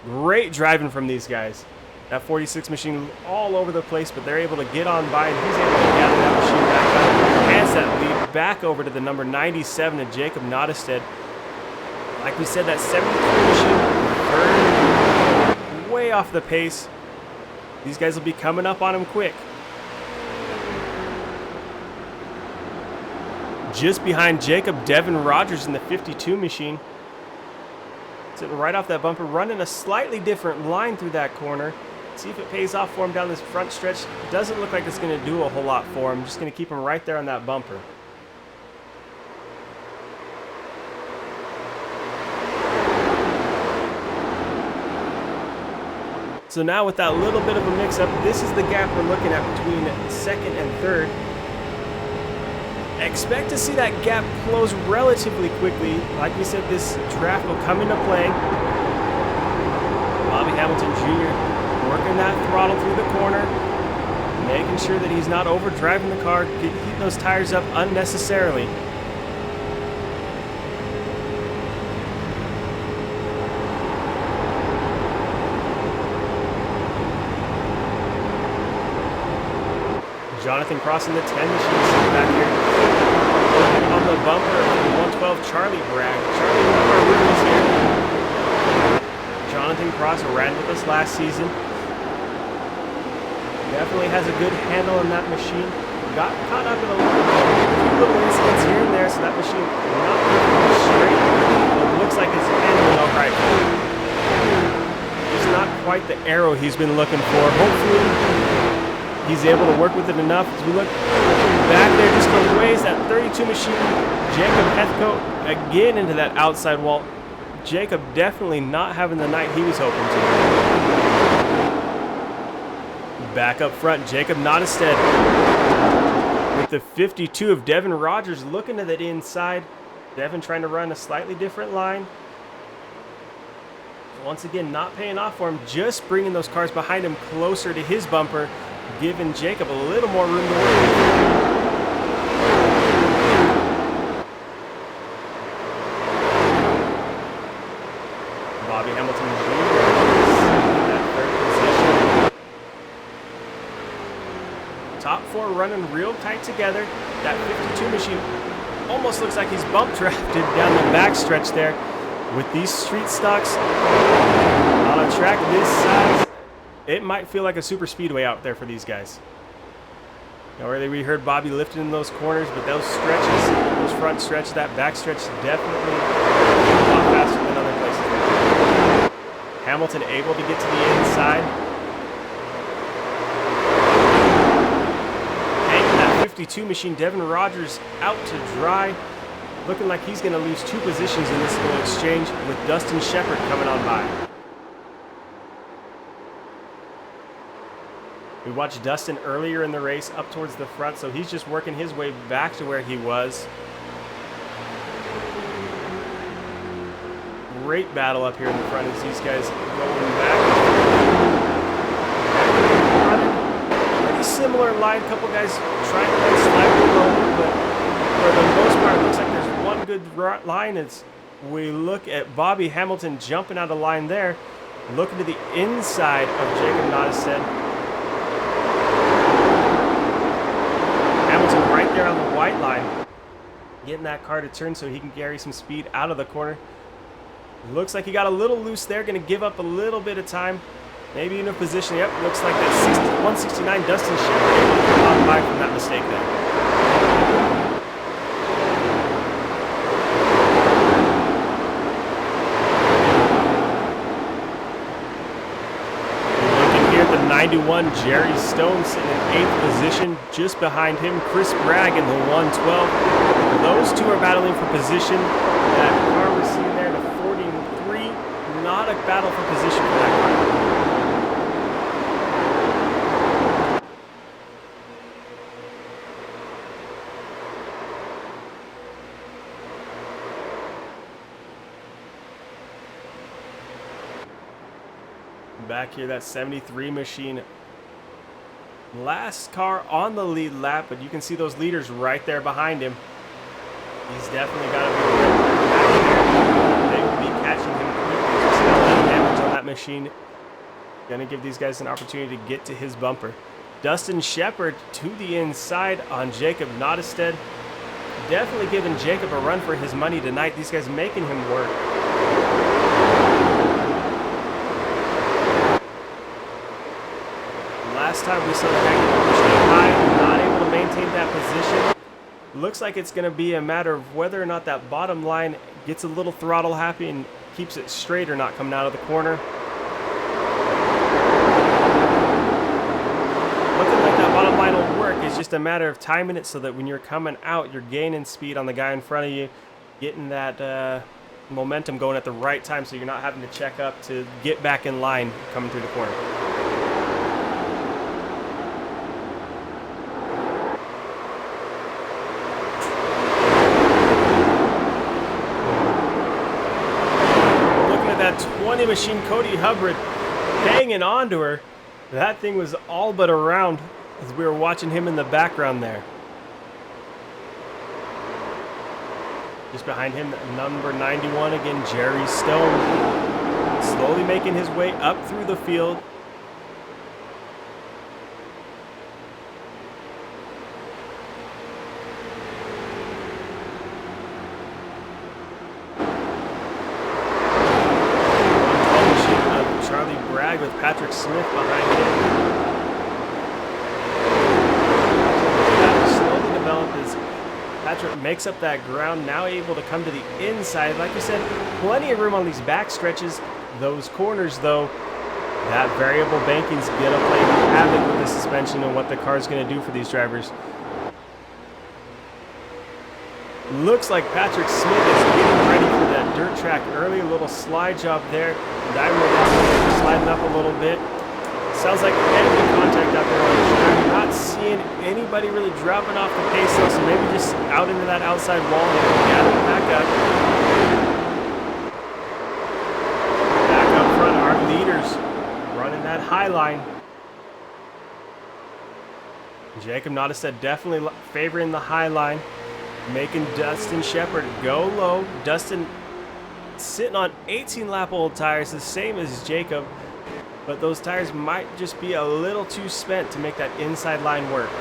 Great driving from these guys. That 46 machine all over the place, but they're able to get on by, and he's able to gather that machine back up. Hands that lead back over to the number 97 of Jacob Nottestead. Like we said, that 73 machine, Vern, way off the pace. These guys will be coming up on him quick. Just behind Jacob, Devin Rogers in the 52 machine. Sitting right off that bumper, running a slightly different line through that corner. See if it pays off for him down this front stretch. Doesn't look like it's going to do a whole lot for him. Just going to keep him right there on that bumper. So now with that little bit of a mix-up, this is the gap we're looking at between second and third. Expect to see that gap close relatively quickly. Like we said, this draft will come into play. Bobby Hamilton Jr. working that throttle through the corner, making sure that he's not overdriving the car, heating those tires up unnecessarily. Jonathan Cross in the 10 machine sitting back here. On the bumper, 112 Charlie Bragg. Charlie, one of our rookies here. Jonathan Cross ran with us last season. Definitely has a good handle on that machine. Got caught up in a few little incidents here and there, so that machine not perfectly straight. But it looks like it's handling all right. Just not quite the arrow he's been looking for. Hopefully he's able to work with it enough. As we look back there just a ways, that 32 machine, Jacob Heathcote again into that outside wall. Jacob definitely not having the night he was hoping to. Back up front, Jacob Nottestead with the 52 of Devin Rogers looking to that inside. Devin trying to run a slightly different line. Once again, not paying off for him, just bringing those cars behind him closer to his bumper, giving Jacob a little more room to work. Bobby Hamilton in that third position. Top four running real tight together. That 52 machine almost looks like he's bump drafted down the backstretch there. With these street stocks on a track this size, it might feel like a super speedway out there for these guys. Already we heard Bobby lifting in those corners, but those stretches, those front stretch, that back stretch, definitely a lot faster than other places. Hamilton able to get to the inside. Hanging that 52 machine, Devin Rogers out to dry. Looking like he's going to lose 2 positions in this little exchange with Dustin Shepard coming on by. We watched Dustin earlier in the race up towards the front, so he's just working his way back to where he was. Great battle up here in the front as these guys going back. Pretty similar line, a couple guys trying to run slightly lower, but for the most part, it looks like there's one good line. As we look at Bobby Hamilton jumping out of line there, looking to the inside of Jacob Nottestead. Hamilton right there on the white line, getting that car to turn so he can carry some speed out of the corner. Looks like he got a little loose there, going to give up a little bit of time. Maybe in a position, yep, looks like that 169 Dustin Shepard able to come on by from that mistake there. Looking here at the 91, Jerry Stone sitting in 8th position. Just behind him, Chris Bragg in the 112. Those two are battling for position. That car we're seeing there, the 43, not a battle for position for that car. Back here, that 73 machine. Last car on the lead lap, but you can see those leaders right there behind him. He's definitely got to be back here. They will be catching him quickly. Just a lot of damage on that machine. Gonna give these guys an opportunity to get to his bumper. Dustin Shepard to the inside on Jacob Nottestead. Definitely giving Jacob a run for his money tonight. These guys making him work. Last time we saw the guy pushing high, not able to maintain that position. Looks like it's going to be a matter of whether or not that bottom line gets a little throttle happy and keeps it straight or not coming out of the corner. Looking like that bottom line will work. It's just a matter of timing it so that when you're coming out, you're gaining speed on the guy in front of you, getting that momentum going at the right time so you're not having to check up to get back in line coming through the corner. That 20 machine, Cody Hubbard, hanging on to her. That thing was all but around as we were watching him in the background there. Just behind him, number 91 again, Jerry Stone, slowly making his way up through the field. With Patrick Smith behind him. That slowly develop as Patrick makes up that ground, now able to come to the inside. Like you said, plenty of room on these back stretches. Those corners, though, That variable banking's gonna play havoc with the suspension and what the car's gonna do for these drivers. Looks like Patrick Smith is getting ready for that dirt track early. A little slide job there. Diving down, sliding up a little bit. Sounds like enemy contact out there on the track. Not seeing anybody really dropping off the pace though, so maybe just out into that outside wall and gather back up. Back up front, our leaders running that high line. Jacob Nottestead definitely favoring the high line, making Dustin Shepard go low. Dustin sitting on 18 lap old tires, the same as Jacob. But those tires might just be a little too spent to make that inside line work.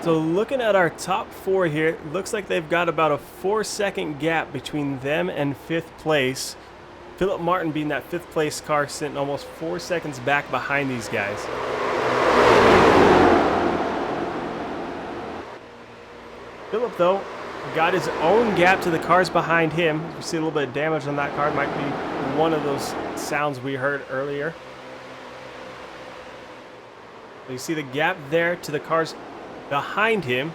So looking at our top four here, it looks like they've got about a 4-second gap between them and 5th place. Philip Martin being that 5th place car, sitting almost 4 seconds back behind these guys. Philip, though, got his own gap to the cars behind him. You see a little bit of damage on that car. Might be one of those sounds we heard earlier. You see the gap there to the cars behind him.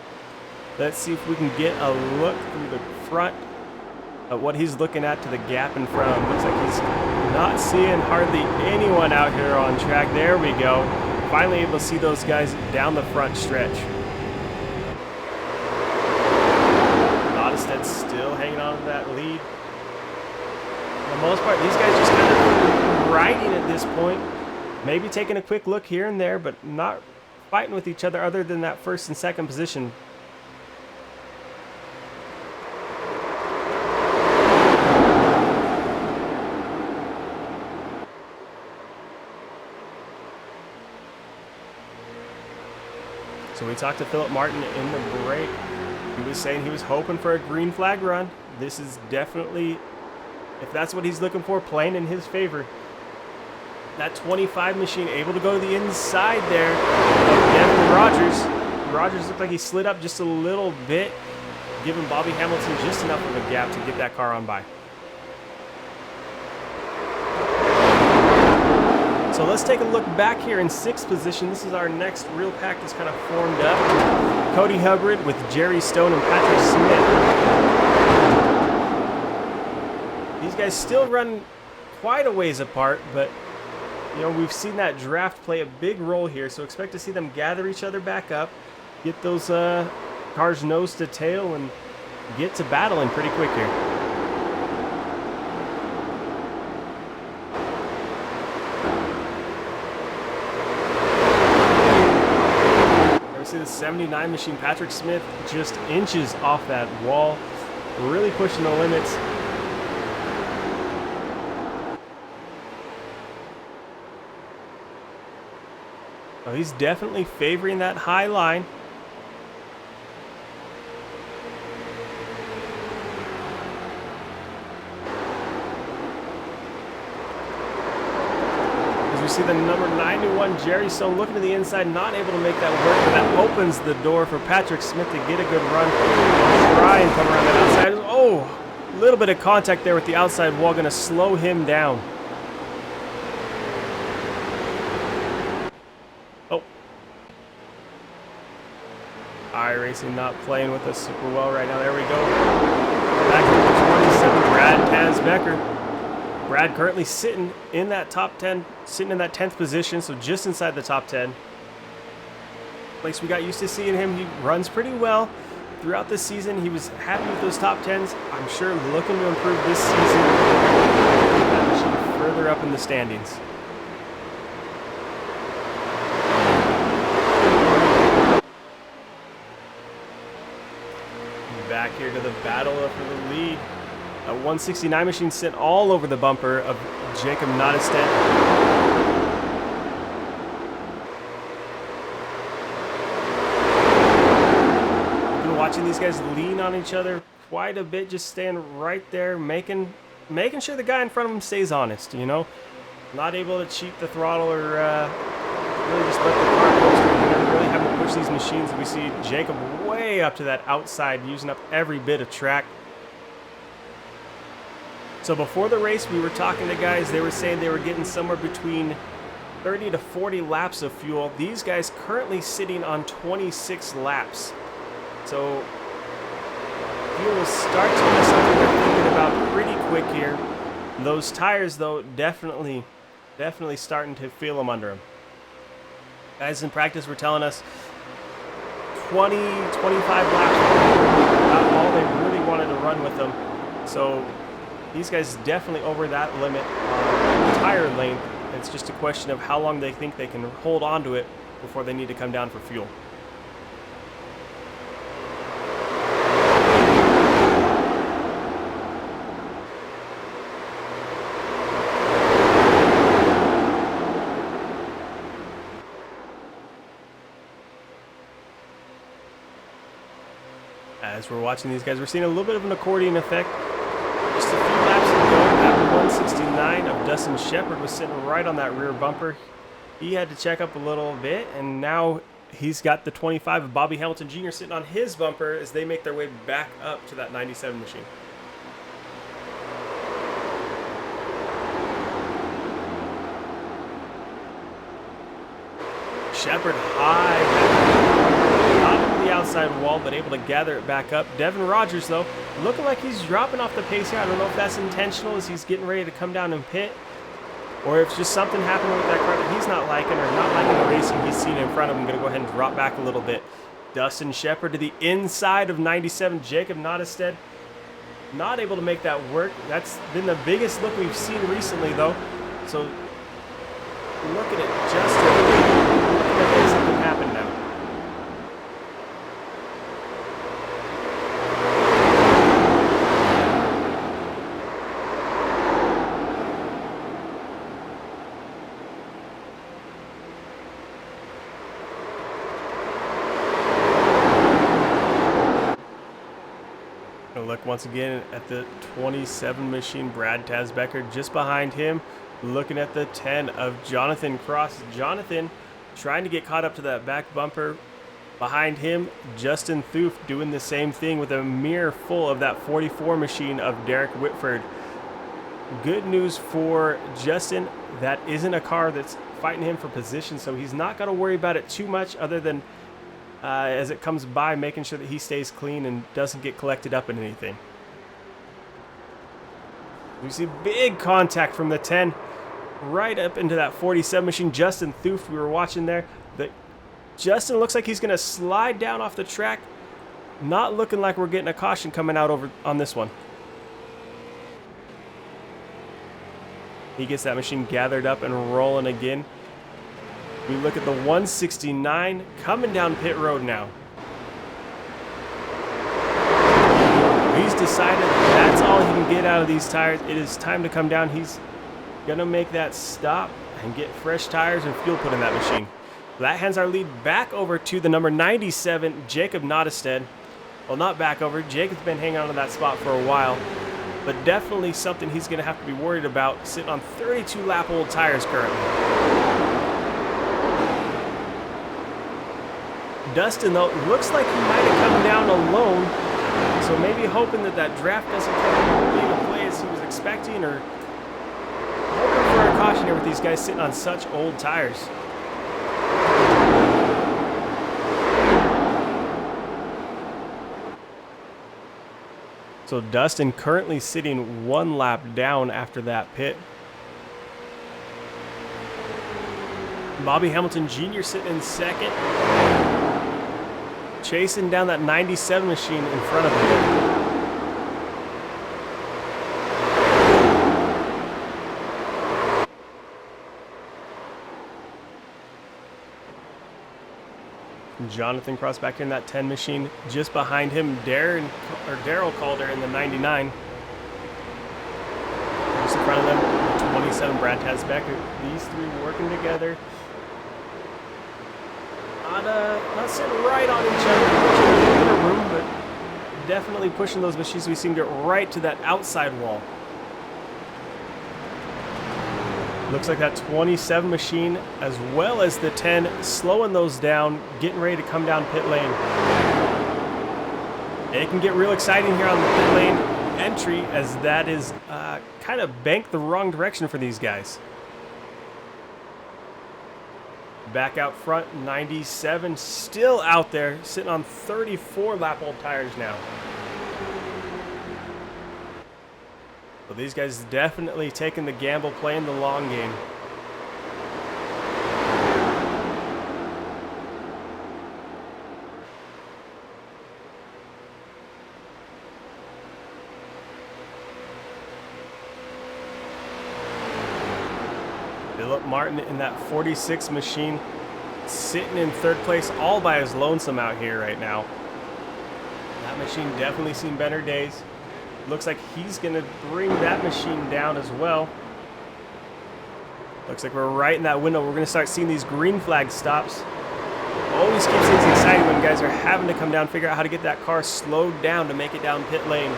Let's see if we can get a look through the front at what he's looking at to the gap in front of him. Looks like he's not seeing hardly anyone out here on track. There we go. Finally able to see those guys down the front stretch. Nottestead still hanging on to that lead. For the most part, these guys just kind of riding at this point. Maybe taking a quick look here and there, but not fighting with each other other than that 1st and 2nd position. So we talked to Philip Martin in the break. He was saying he was hoping for a green flag run. This is definitely, if that's what he's looking for, playing in his favor. That 25 machine able to go to the inside there of Devin Rogers. Rogers looked like he slid up just a little bit, giving Bobby Hamilton just enough of a gap to get that car on by. So let's take a look back here in 6th position. This is our next real pack that's kind of formed up. Cody Hubbard with Jerry Stone and Patrick Smith. These guys still run quite a ways apart, but you know, we've seen that draft play a big role here, so expect to see them gather each other back up, get those cars nose to tail, and get to battling pretty quick here. See the 79 machine, Patrick Smith just inches off that wall, really pushing the limits. Oh, he's definitely favoring that high line. As we see the number 91 Jerry Stone looking to the inside, not able to make that work, but that opens the door for Patrick Smith to get a good run. Try and come around that outside. Oh, a little bit of contact there with the outside wall, going to slow him down. Oh. iRacing not playing with us super well right now. There we go. Back to the 27, Brad Tazbecker. Brad currently sitting in that top 10, sitting in that 10th position, so just inside the top 10. Place we got used to seeing him. He runs pretty well throughout the season. He was happy with those top 10s. I'm sure looking to improve this season. That machine further up in the standings. Back here to the battle for the lead. A 169 machine sent all over the bumper of Jacob Nottestead. I've been watching these guys lean on each other quite a bit, just staying right there, making sure the guy in front of him stays honest, you know. Not able to cheat the throttle or really just let the car go straight. They're really having to push these machines. We see Jacob way up to that outside, using up every bit of track. So before the race, we were talking to guys. They were saying they were getting somewhere between 30 to 40 laps of fuel. These guys currently sitting on 26 laps. So fuel will start to be something they're thinking about pretty quick here. Those tires, though, definitely starting to feel them under them. Guys in practice were telling us 20, 25 laps about all they really wanted to run with them. So these guys definitely over that limit on tire length. It's just a question of how long they think they can hold on to it before they need to come down for fuel. As we're watching these guys, we're seeing a little bit of an accordion effect. Just a few laps ago, that 169 of Dustin Shepard was sitting right on that rear bumper. He had to check up a little bit, and now he's got the 25 of Bobby Hamilton Jr. sitting on his bumper as they make their way back up to that 97 machine. Shepard high, not into the outside wall, but able to gather it back up. Devin Rogers, though, looking like he's dropping off the pace here. I don't know if that's intentional as he's getting ready to come down and pit, or if just something happened with that car that he's not liking, or not liking the racing he's seen in front of him. Going to go ahead and drop back a little bit. Dustin Shepard to the inside of 97. Jacob Nottestead not able to make that work. That's been the biggest look we've seen recently, though. So look at it, Justin. Something happened now. Look once again at the 27 machine, Brad Tasbecker just behind him, looking at the 10 of Jonathan Cross. Jonathan trying to get caught up to that back bumper. Behind him, Justin Thoof doing the same thing with a mirror full of that 44 machine of Derek Whitford. Good news for Justin, that isn't a car that's fighting him for position, so he's not going to worry about it too much other than as it comes by, making sure that he stays clean and doesn't get collected up in anything. We see big contact from the 10 right up into that 47 machine. Justin Thoof, we were watching there. Justin looks like he's going to slide down off the track. Not looking like we're getting a caution coming out over on this one. He gets that machine gathered up and rolling again. We look at the 169 coming down pit road now. He's decided that's all he can get out of these tires. It is time to come down. He's going to make that stop and get fresh tires and fuel put in that machine. That hands our lead back over to the number 97, Jacob Nottestead. Well, not back over. Jacob's been hanging on to that spot for a while, but definitely something he's going to have to be worried about, sitting on 32 lap old tires currently. Dustin, though, looks like he might have come down alone, so maybe hoping that that draft doesn't come into play as he was expecting, or hoping for a caution here with these guys sitting on such old tires. So Dustin currently sitting one lap down after that pit. Bobby Hamilton Jr. sitting in second, chasing down that 97 machine in front of him. Jonathan Cross back here in that 10 machine. Just behind him, Daryl Calder in the 99. Just in front of them, the 27, Brad Tasbecker. These three working together. Not sitting right on each other in a room, but definitely pushing those machines. We seem to get right to that outside wall. Looks like that 27 machine as well as the 10 slowing those down, getting ready to come down pit lane. It can get real exciting here on the pit lane entry as that is kind of banked the wrong direction for these guys. Back out front, 97 still out there, sitting on 34 lap old tires now. So these guys definitely taking the gamble, playing the long game. Philip Martin in that 46 machine, sitting in third place all by his lonesome out here right now. That machine definitely seen better days. Looks like he's going to bring that machine down as well. Looks like we're right in that window. We're going to start seeing these green flag stops. Always keeps things exciting when guys are having to come down, figure out how to get that car slowed down to make it down pit lane.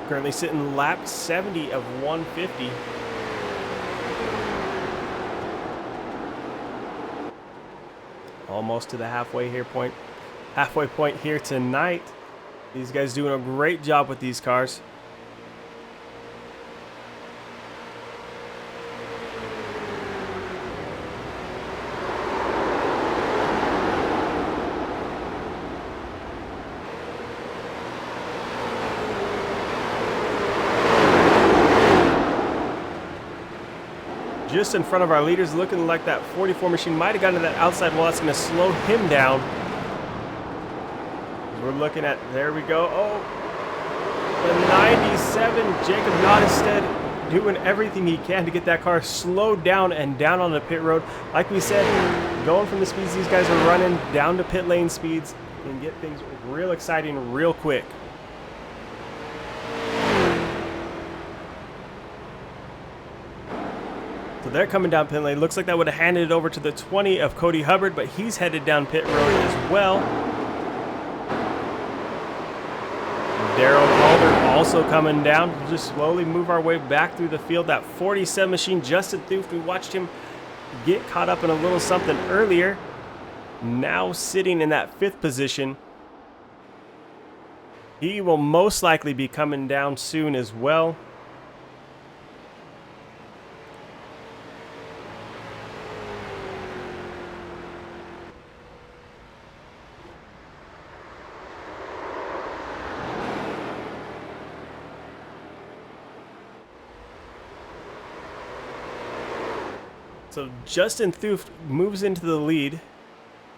Currently sitting lap 70 of 150. Almost to the halfway point here tonight. These guys doing a great job with these cars. Just in front of our leaders, looking like that 44 machine might have gotten to that outside wall. That's going to slow him down. We're looking at, there we go. Oh, the 97, Jacob Nottestead doing everything he can to get that car slowed down and down on the pit road. Like we said, going from the speeds these guys are running down to pit lane speeds and get things real exciting real quick. So they're coming down pit lane. Looks like that would have handed it over to the 20 of Cody Hubbard, but he's headed down pit road as well. Darryl Calder also coming down. We'll just slowly move our way back through the field. That 47 machine, Justin Thuft, we watched him get caught up in a little something earlier. Now sitting in that 5th position. He will most likely be coming down soon as well. So Justin Thuft moves into the lead,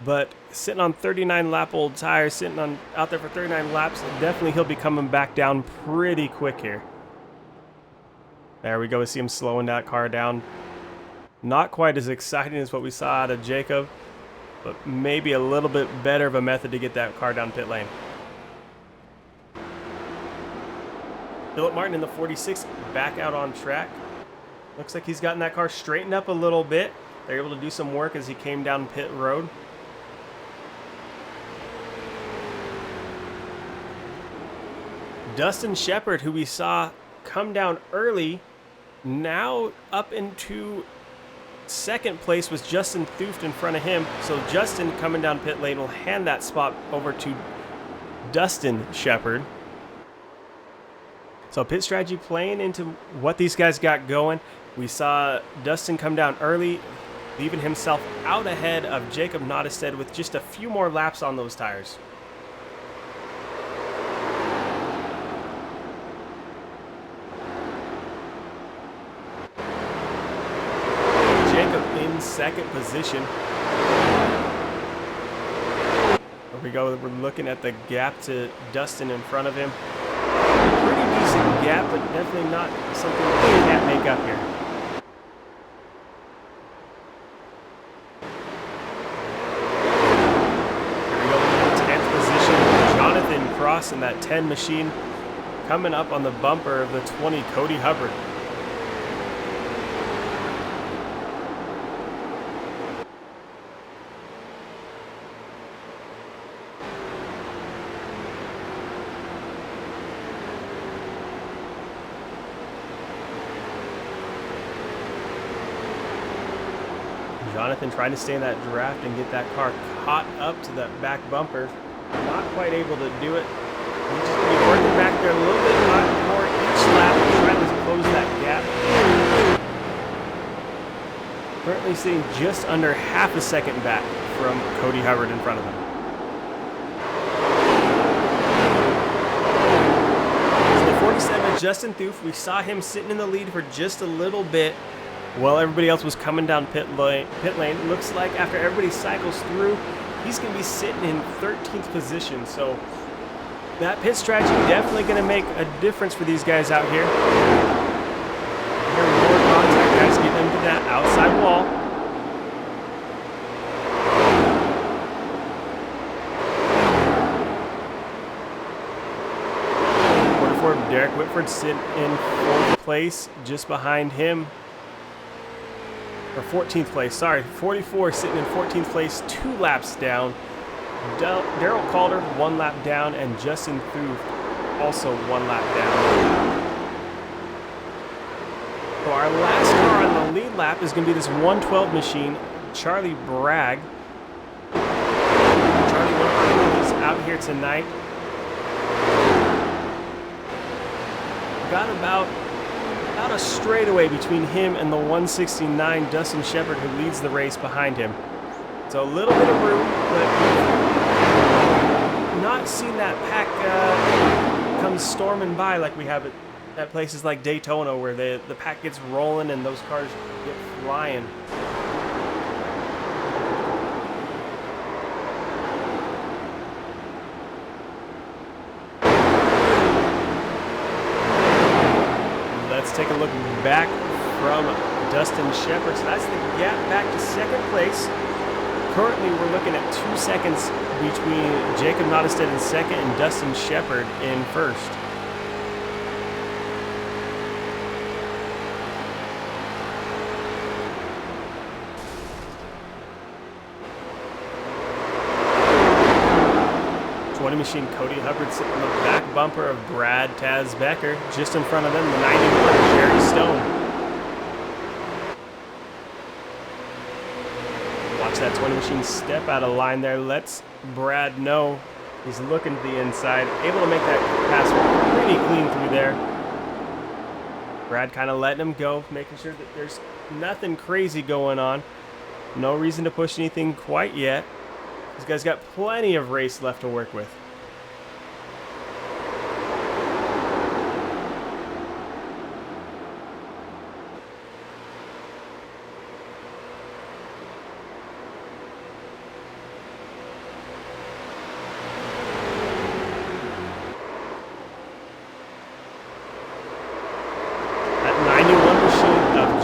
but sitting on 39 lap old tires, sitting on out there for 39 laps, definitely he'll be coming back down pretty quick here. There we go, we see him slowing that car down. Not quite as exciting as what we saw out of Jacob, but maybe a little bit better of a method to get that car down pit lane. Philip Martin in the 46 back out on track. Looks like he's gotten that car straightened up a little bit. They're able to do some work as he came down pit road. Dustin Shepard, who we saw come down early, now up into 2nd place with Justin Thuft in front of him. So Justin coming down pit lane will hand that spot over to Dustin Shepard. So pit strategy playing into what these guys got going. We saw Dustin come down early, leaving himself out ahead of Jacob Nottestead with just a few more laps on those tires. Jacob in 2nd position. There we go, we're looking at the gap to Dustin in front of him. Pretty decent gap, but definitely not something that we can't make up here. In that 10 machine, coming up on the bumper of the 20 Cody Hubbard. Jonathan trying to stay in that draft and get that car caught up to that back bumper. Not quite able to do it. He's just going to be working back there a little bit more each lap, trying to close that gap. Currently sitting just under half a second back from Cody Hubbard in front of him. So the 47, Justin Thoof, we saw him sitting in the lead for just a little bit while everybody else was coming down pit lane. Looks like after everybody cycles through, he's going to be sitting in 13th position. So that pit strategy definitely going to make a difference for these guys out here. Here, more contact, guys, getting them to that outside wall. Derek Whitford sitting in 4th place, just behind him. Or 14th place, sorry. 44 sitting in 14th place, 2 laps down. Daryl Calder 1 lap down, and Justin Thoof also 1 lap down. So our last car on the lead lap is going to be this 112 machine, Charlie Bragg. Charlie, one of our rookies out here tonight. Got about a straightaway between him and the 169 Dustin Shepard, who leads the race behind him. So a little bit of room, but not seen that pack come storming by like we have at places like Daytona, where the pack gets rolling and those cars get flying. Let's take a look back from Dustin Shepard. So that's the gap back to 2nd place. Currently, we're looking at 2 seconds between Jacob Nottestead in 2nd and Dustin Shepard in 1st. Machine Cody Hubbard sitting on the back bumper of Brad Taz Becker. Just in front of them, the 91 Jerry Stone. Watch that 20 machine step out of line there. Lets Brad know he's looking to the inside. Able to make that pass pretty clean through there. Brad kind of letting him go, making sure that there's nothing crazy going on. No reason to push anything quite yet. This guy's got plenty of race left to work with.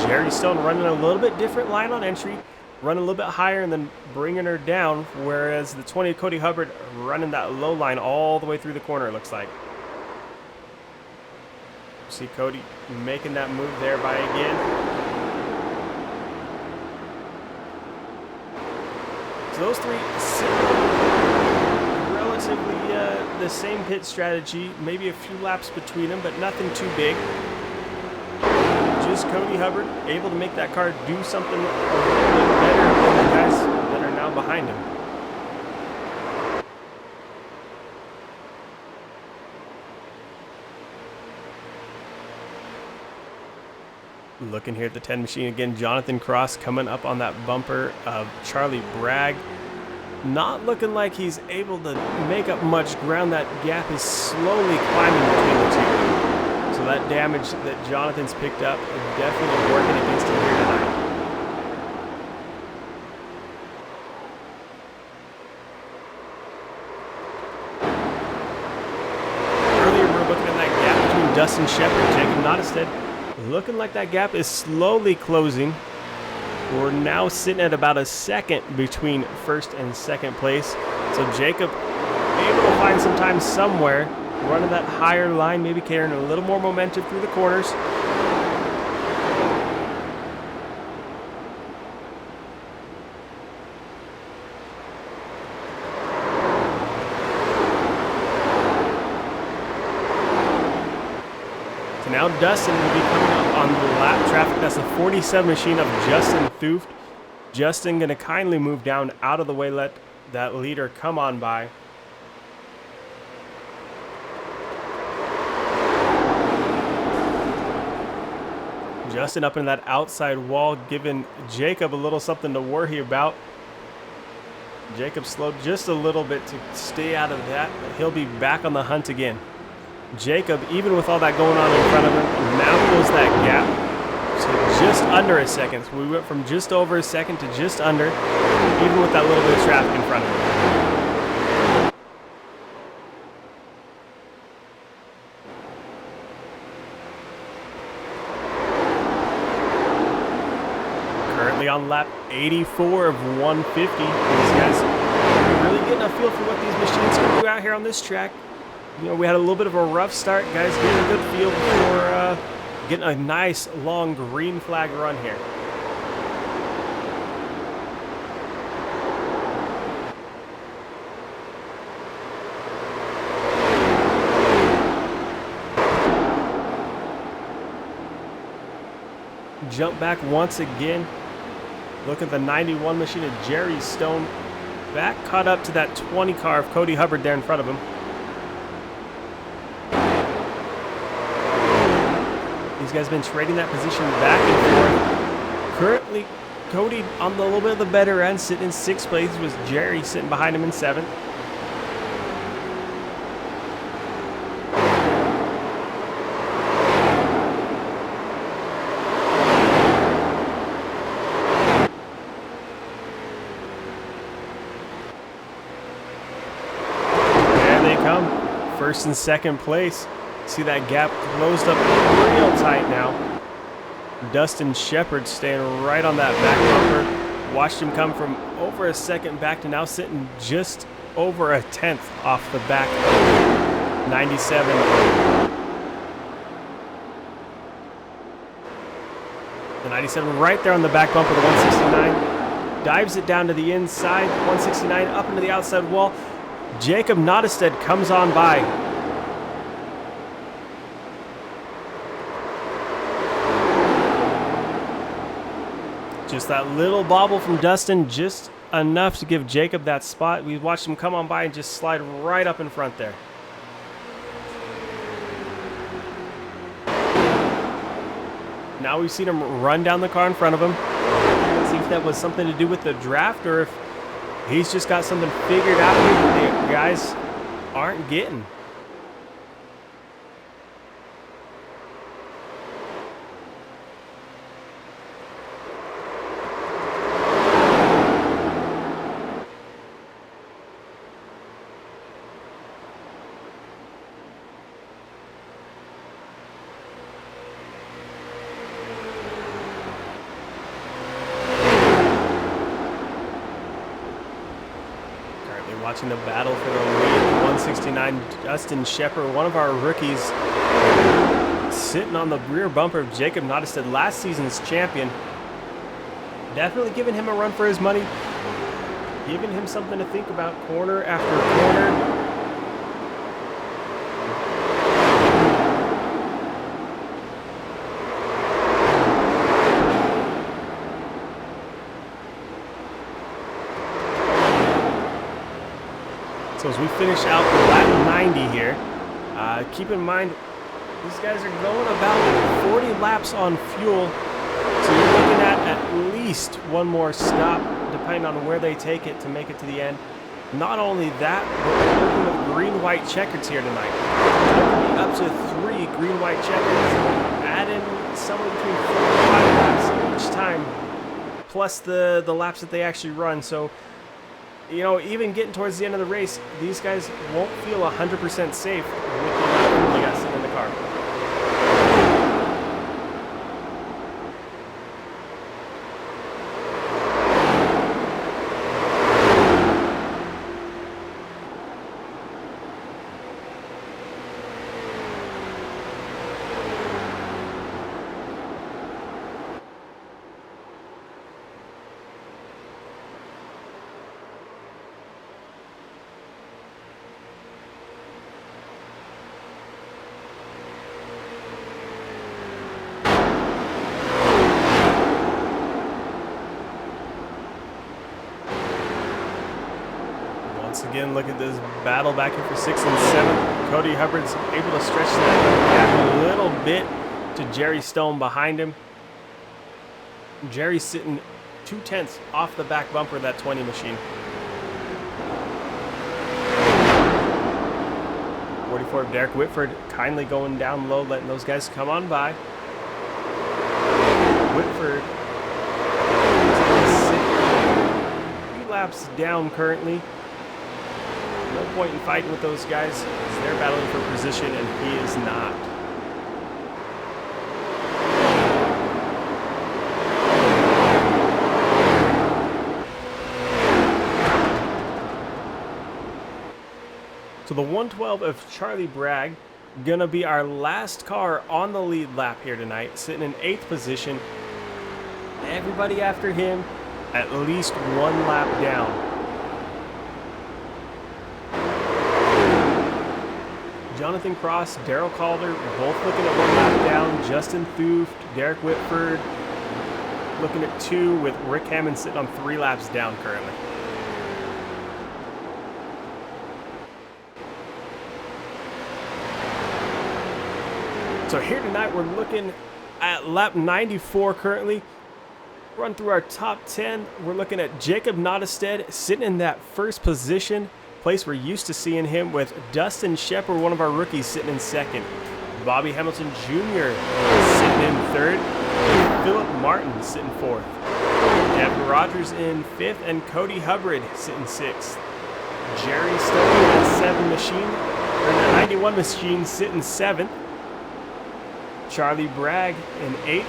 Jerry Stone running a little bit different line on entry, running a little bit higher and then bringing her down, whereas the 20 Cody Hubbard running that low line all the way through the corner, it looks like. See Cody making that move there by again. So those three relatively the same pit strategy, maybe a few laps between them, but nothing too big. Just Cody Hubbard able to make that car do something a little bit better than the guys that are now behind him. Looking here at the 10 machine again, Jonathan Cross coming up on that bumper of Charlie Bragg. Not looking like he's able to make up much ground. That gap is slowly climbing between the two. So that damage that Jonathan's picked up is definitely working against him here tonight. Earlier we were looking at that gap between Dustin Shepard and Jacob Nottestead. Looking like that gap is slowly closing. We're now sitting at about a second between 1st and 2nd place. So Jacob able to find some time somewhere, running that higher line, maybe carrying a little more momentum through the corners. So now Dustin will be coming up on the lap traffic. That's the 47 machine of Justin Thooft. Justin going to kindly move down out of the way, let that leader come on by. Justin up in that outside wall, giving Jacob a little something to worry about. Jacob slowed just a little bit to stay out of that, but he'll be back on the hunt again. Jacob, even with all that going on in front of him, now close that gap to just under a second. So we went from just over a second to just under, even with that little bit of traffic in front of him. Currently on lap 84 of 150. These guys are really getting a feel for what these machines can do out here on this track. You know, we had a little bit of a rough start, guys, getting a good feel for getting a nice long green flag run here. Jump back once again. Look at the 91 machine of Jerry Stone. Back caught up to that 20 car of Cody Hubbard there in front of him. These guys have been trading that position back and forth. Currently, Cody on the little bit of the better end, sitting in 6th place, was Jerry sitting behind him in 7th. There they come, 1st and 2nd place. See that gap closed up real tight now. Dustin Shepard staying right on that back bumper. Watched him come from over a second back to now sitting just over a 10th off the back of 97. The 97 right there on the back bumper, the 169. Dives it down to the inside, 169 up into the outside wall. Jacob Nottestead comes on by. Just that little bobble from Dustin, just enough to give Jacob that spot. We watched him come on by and just slide right up in front there. Now we've seen him run down the car in front of him. Let's see if that was something to do with the draft or if he's just got something figured out that the guys aren't getting. Watching the battle for the lead. 169 Dustin Shepard, one of our rookies, sitting on the rear bumper of Jacob Nottestead, last season's champion. Definitely giving him a run for his money, giving him something to think about corner after corner. So as we finish out lap 90 here, keep in mind these guys are going about 40 laps on fuel, so you're looking at least one more stop depending on where they take it to make it to the end. Not only that, but we're working with green-white checkers here tonight. Up to 3 green-white checkers, adding somewhere between 4 and 5 laps each time, plus the laps that they actually run. So, you know, even getting towards the end of the race, these guys won't feel 100% safe with the amount of fuel they got sitting in the car. again, look at this battle back here for 6th and 7th. Cody Hubbard's able to stretch that gap a little bit to Jerry Stone behind him. Jerry's sitting 2/10 off the back bumper of that 20 machine. 44 of Derek Whitford kindly going down low, letting those guys come on by. Whitford 3 laps down currently. No point in fighting with those guys as they're battling for position and he is not. So the 112 of Charlie Bragg gonna be our last car on the lead lap here tonight, sitting in 8th position. Everybody after him at least 1 lap down. Jonathan Cross, Daryl Calder, both looking at 1 lap down. Justin Thuft, Derek Whitford looking at 2, with Rick Hammond sitting on 3 laps down currently. So here tonight we're looking at lap 94 currently. Run through our top 10. We're looking at Jacob Nottestead sitting in that 1st position, place we're used to seeing him, with Dustin Shepard, one of our rookies, sitting in 2nd. Bobby Hamilton Jr. sitting in 3rd. Philip Martin sitting 4th. Devin Rogers in 5th, and Cody Hubbard sitting 6th. Jerry Stone in that 7 machine, or the 91 machine, sitting 7th. Charlie Bragg in 8th.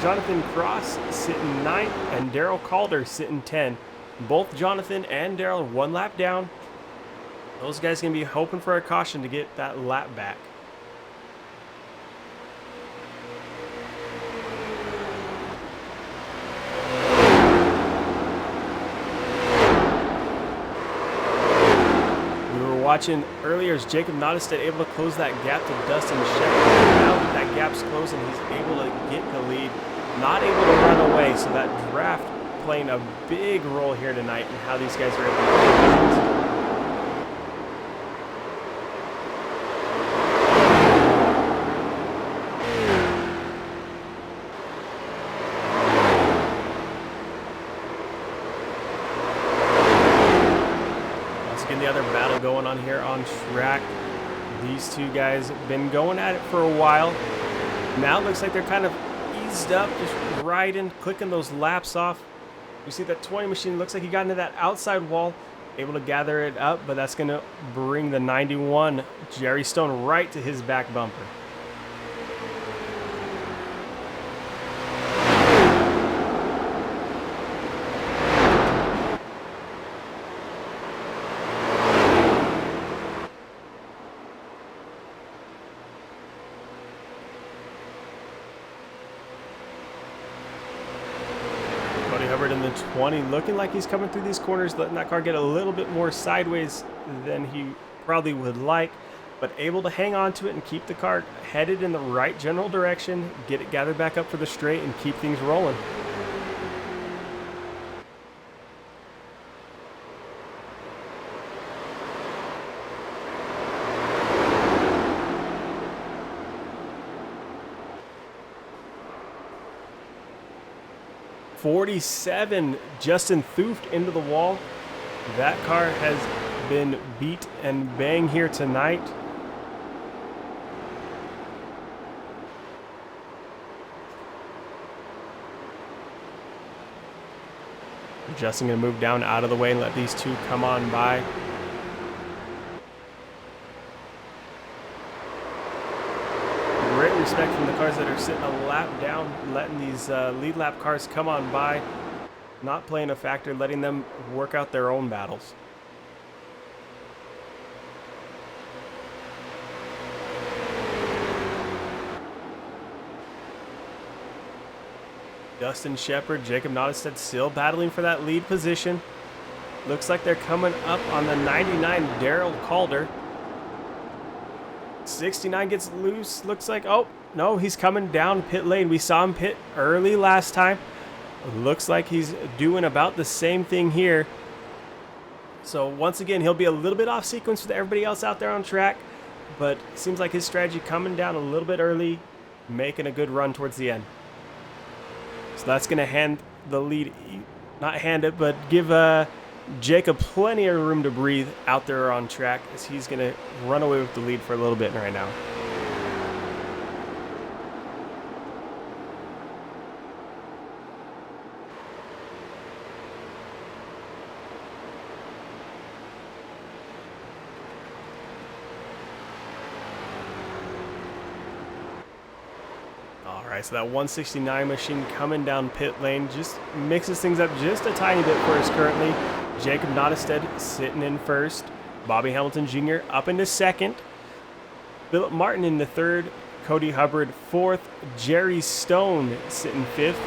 Jonathan Cross sitting 9th, and Daryl Calder sitting 10. Both Jonathan and Daryl 1 lap down. Those guys going to be hoping for a caution to get that lap back. We were watching earlier as Jacob Nottestead able to close that gap to Dustin Shepard. Now that that gap's closing, he's able to get the lead, not able to run away, so that draft playing a big role here tonight in how these guys are able to do things. Once again, the other battle going on here on track. These two guys have been going at it for a while. Now it looks like they're kind of eased up, just riding, clicking those laps off. You see that 20 machine looks like he got into that outside wall, able to gather it up, but that's going to bring the 91 Jerry Stone right to his back bumper. Hubbard in the 20, looking like he's coming through these corners, letting that car get a little bit more sideways than he probably would like, but able to hang on to it and keep the car headed in the right general direction, get it gathered back up for the straight, and keep things rolling. .47, Justin Thuft into the wall. That car has been beat and bang here tonight. Justin going to move down out of the way and let these two come on by. Great respect from the cars that are sitting a lap down, letting these lead lap cars come on by, not playing a factor, letting them work out their own battles. Dustin Shepard, Jacob Nottestead still battling for that lead position. Looks like they're coming up on the 99 Daryl Calder. 69 gets loose. Looks like, oh, no, he's coming down pit lane. We saw him pit early last time. Looks like he's doing about the same thing here. So once again, he'll be a little bit off sequence with everybody else out there on track, but it seems like his strategy coming down a little bit early, making a good run towards the end. So that's going to hand the lead, not hand it, but give Jacob plenty of room to breathe out there on track, as he's going to run away with the lead for a little bit right now. All right, so that 169 machine coming down pit lane just mixes things up just a tiny bit for us currently. Jacob Nottestead sitting in first. Bobby Hamilton Jr. up into second. Philip Martin in the third. Cody Hubbard fourth. Jerry Stone sitting fifth.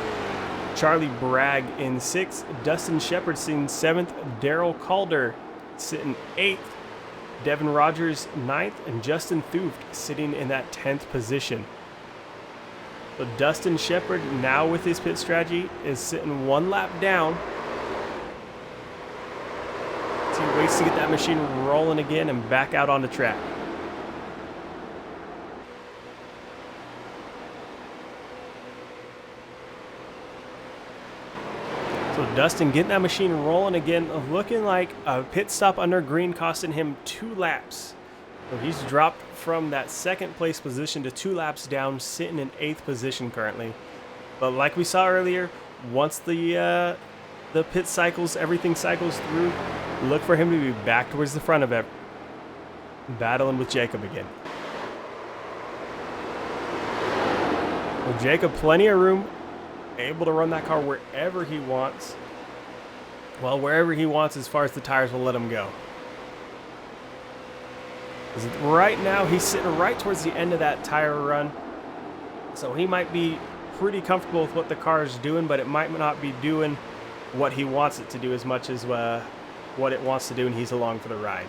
Charlie Bragg in sixth. Dustin Shepard sitting seventh. Daryl Calder sitting eighth. Devin Rogers ninth. And Justin Thuft sitting in that 10th position. So Dustin Shepard, now with his pit strategy, is sitting one lap down. So he waits to get that machine rolling again and back out on the track. So Dustin getting that machine rolling again, looking like a pit stop under green costing him 2 laps. So he's dropped from that second place position to 2 laps down, sitting in 8th position currently. But like we saw earlier, once the pit cycles, everything cycles through, look for him to be back towards the front of it, battling with Jacob again. Well, Jacob, plenty of room, able to run that car wherever he wants. Well, wherever he wants as far as the tires will let him go. Right now, he's sitting right towards the end of that tire run. So he might be pretty comfortable with what the car is doing, but it might not be doing what he wants it to do as much as what it wants to do, and he's along for the ride.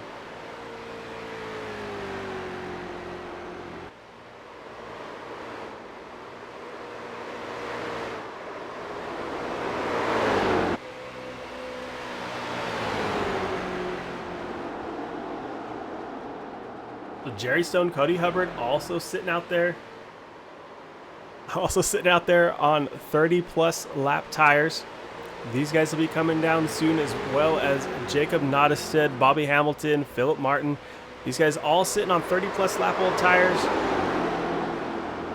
So Jerry Stone, Cody Hubbard also sitting out there on 30-plus lap tires. These guys will be coming down soon, as well as Jacob Nottestead, Bobby Hamilton, Philip Martin. These guys all sitting on 30-plus lap old tires.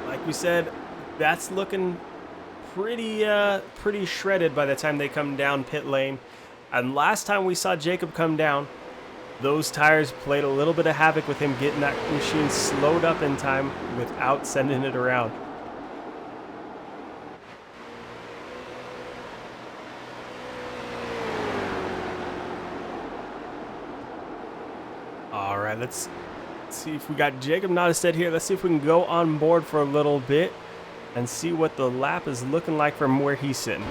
Like we said, that's looking pretty shredded by the time they come down pit lane. And last time we saw Jacob come down, those tires played a little bit of havoc with him getting that machine slowed up in time without sending it around. All right, let's see if we got Jacob Nottestead here. Let's see if we can go on board for a little bit and see what the lap is looking like from where he's sitting.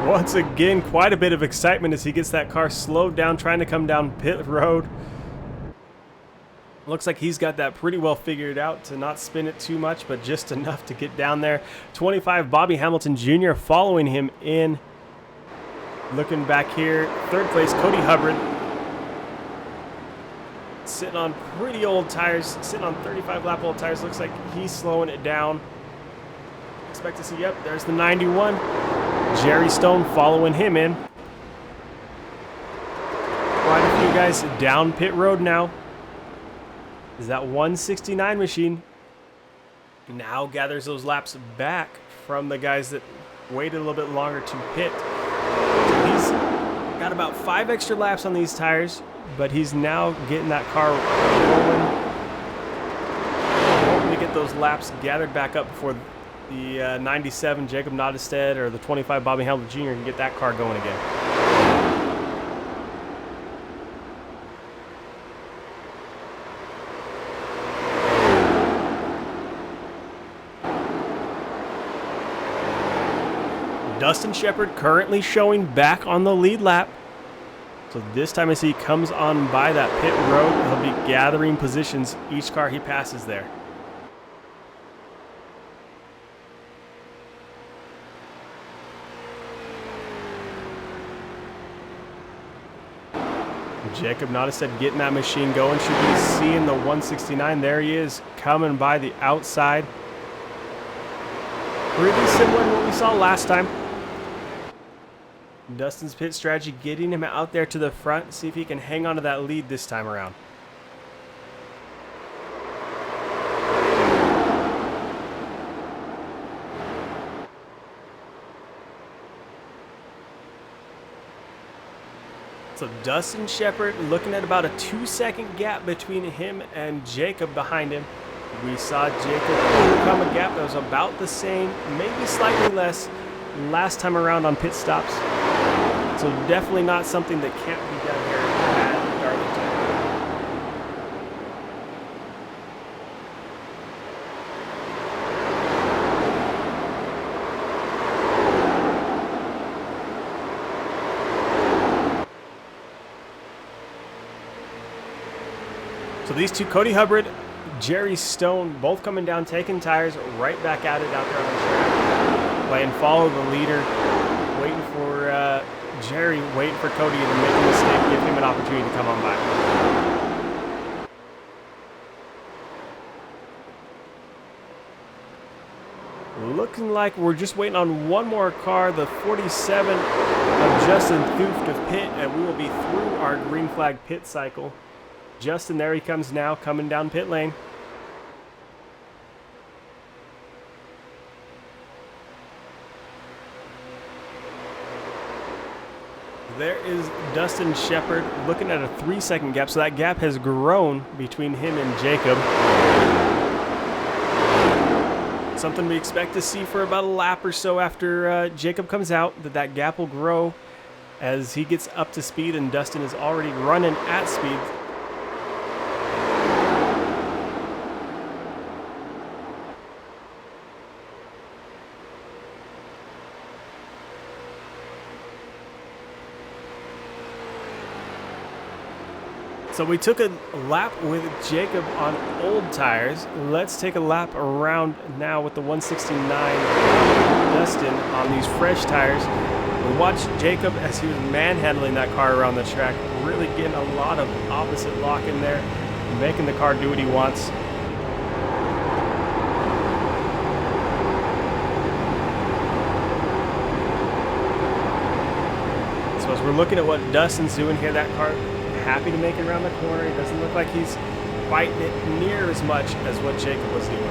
Once again, quite a bit of excitement as he gets that car slowed down, trying to come down pit road. Looks like he's got that pretty well figured out to not spin it too much, but just enough to get down there. 25, Bobby Hamilton Jr. following him in. Looking back here, third place, Cody Hubbard. Sitting on pretty old tires, sitting on 35 lap old tires. Looks like he's slowing it down. Expect to see, yep, there's the 91. Jerry Stone following him in. Quite a few guys down pit road now. Is that 169 machine now gathers those laps back from the guys that waited a little bit longer to pit. He's got about 5 extra laps on these tires, but he's now getting that car rolling. Hoping to get those laps gathered back up before the 97 Jacob Nottestead or the 25 Bobby Hamilton Jr. can get that car going again. Dustin Shepard currently showing back on the lead lap. So this time as he comes on by that pit road, he'll be gathering positions each car he passes there. Jacob Nottestead getting that machine going. Should be seeing the 169. There he is coming by the outside. Pretty similar to what we saw last time. Dustin's pit strategy getting him out there to the front. See if he can hang on to that lead this time around. So Dustin Shepard looking at about a 2-second gap between him and Jacob behind him. We saw Jacob overcome a gap that was about the same, maybe slightly less, last time around on pit stops. So definitely not something that can't be done here at Darlington. So these two, Cody Hubbard, Jerry Stone, both coming down, taking tires, right back at it out there on the track. Playing follow the leader, waiting for Jerry, waiting for Cody to make a mistake, give him an opportunity to come on by. Looking like we're just waiting on one more car, the 47 of Justin Thooft of pit, and we will be through our green flag pit cycle. Justin, there he comes now, coming down pit lane. There is Dustin Shepard looking at a 3-second gap, so that gap has grown between him and Jacob. Something we expect to see for about a lap or so after Jacob comes out, that gap will grow as he gets up to speed, and Dustin is already running at speed. So we took a lap with Jacob on old tires. Let's take a lap around now with the 169 Dustin on these fresh tires. We watched Jacob as he was manhandling that car around the track, really getting a lot of opposite lock in there, making the car do what he wants. So as we're looking at what Dustin's doing here, that car happy to make it around the corner. He doesn't look like he's fighting it near as much as what Jacob was doing.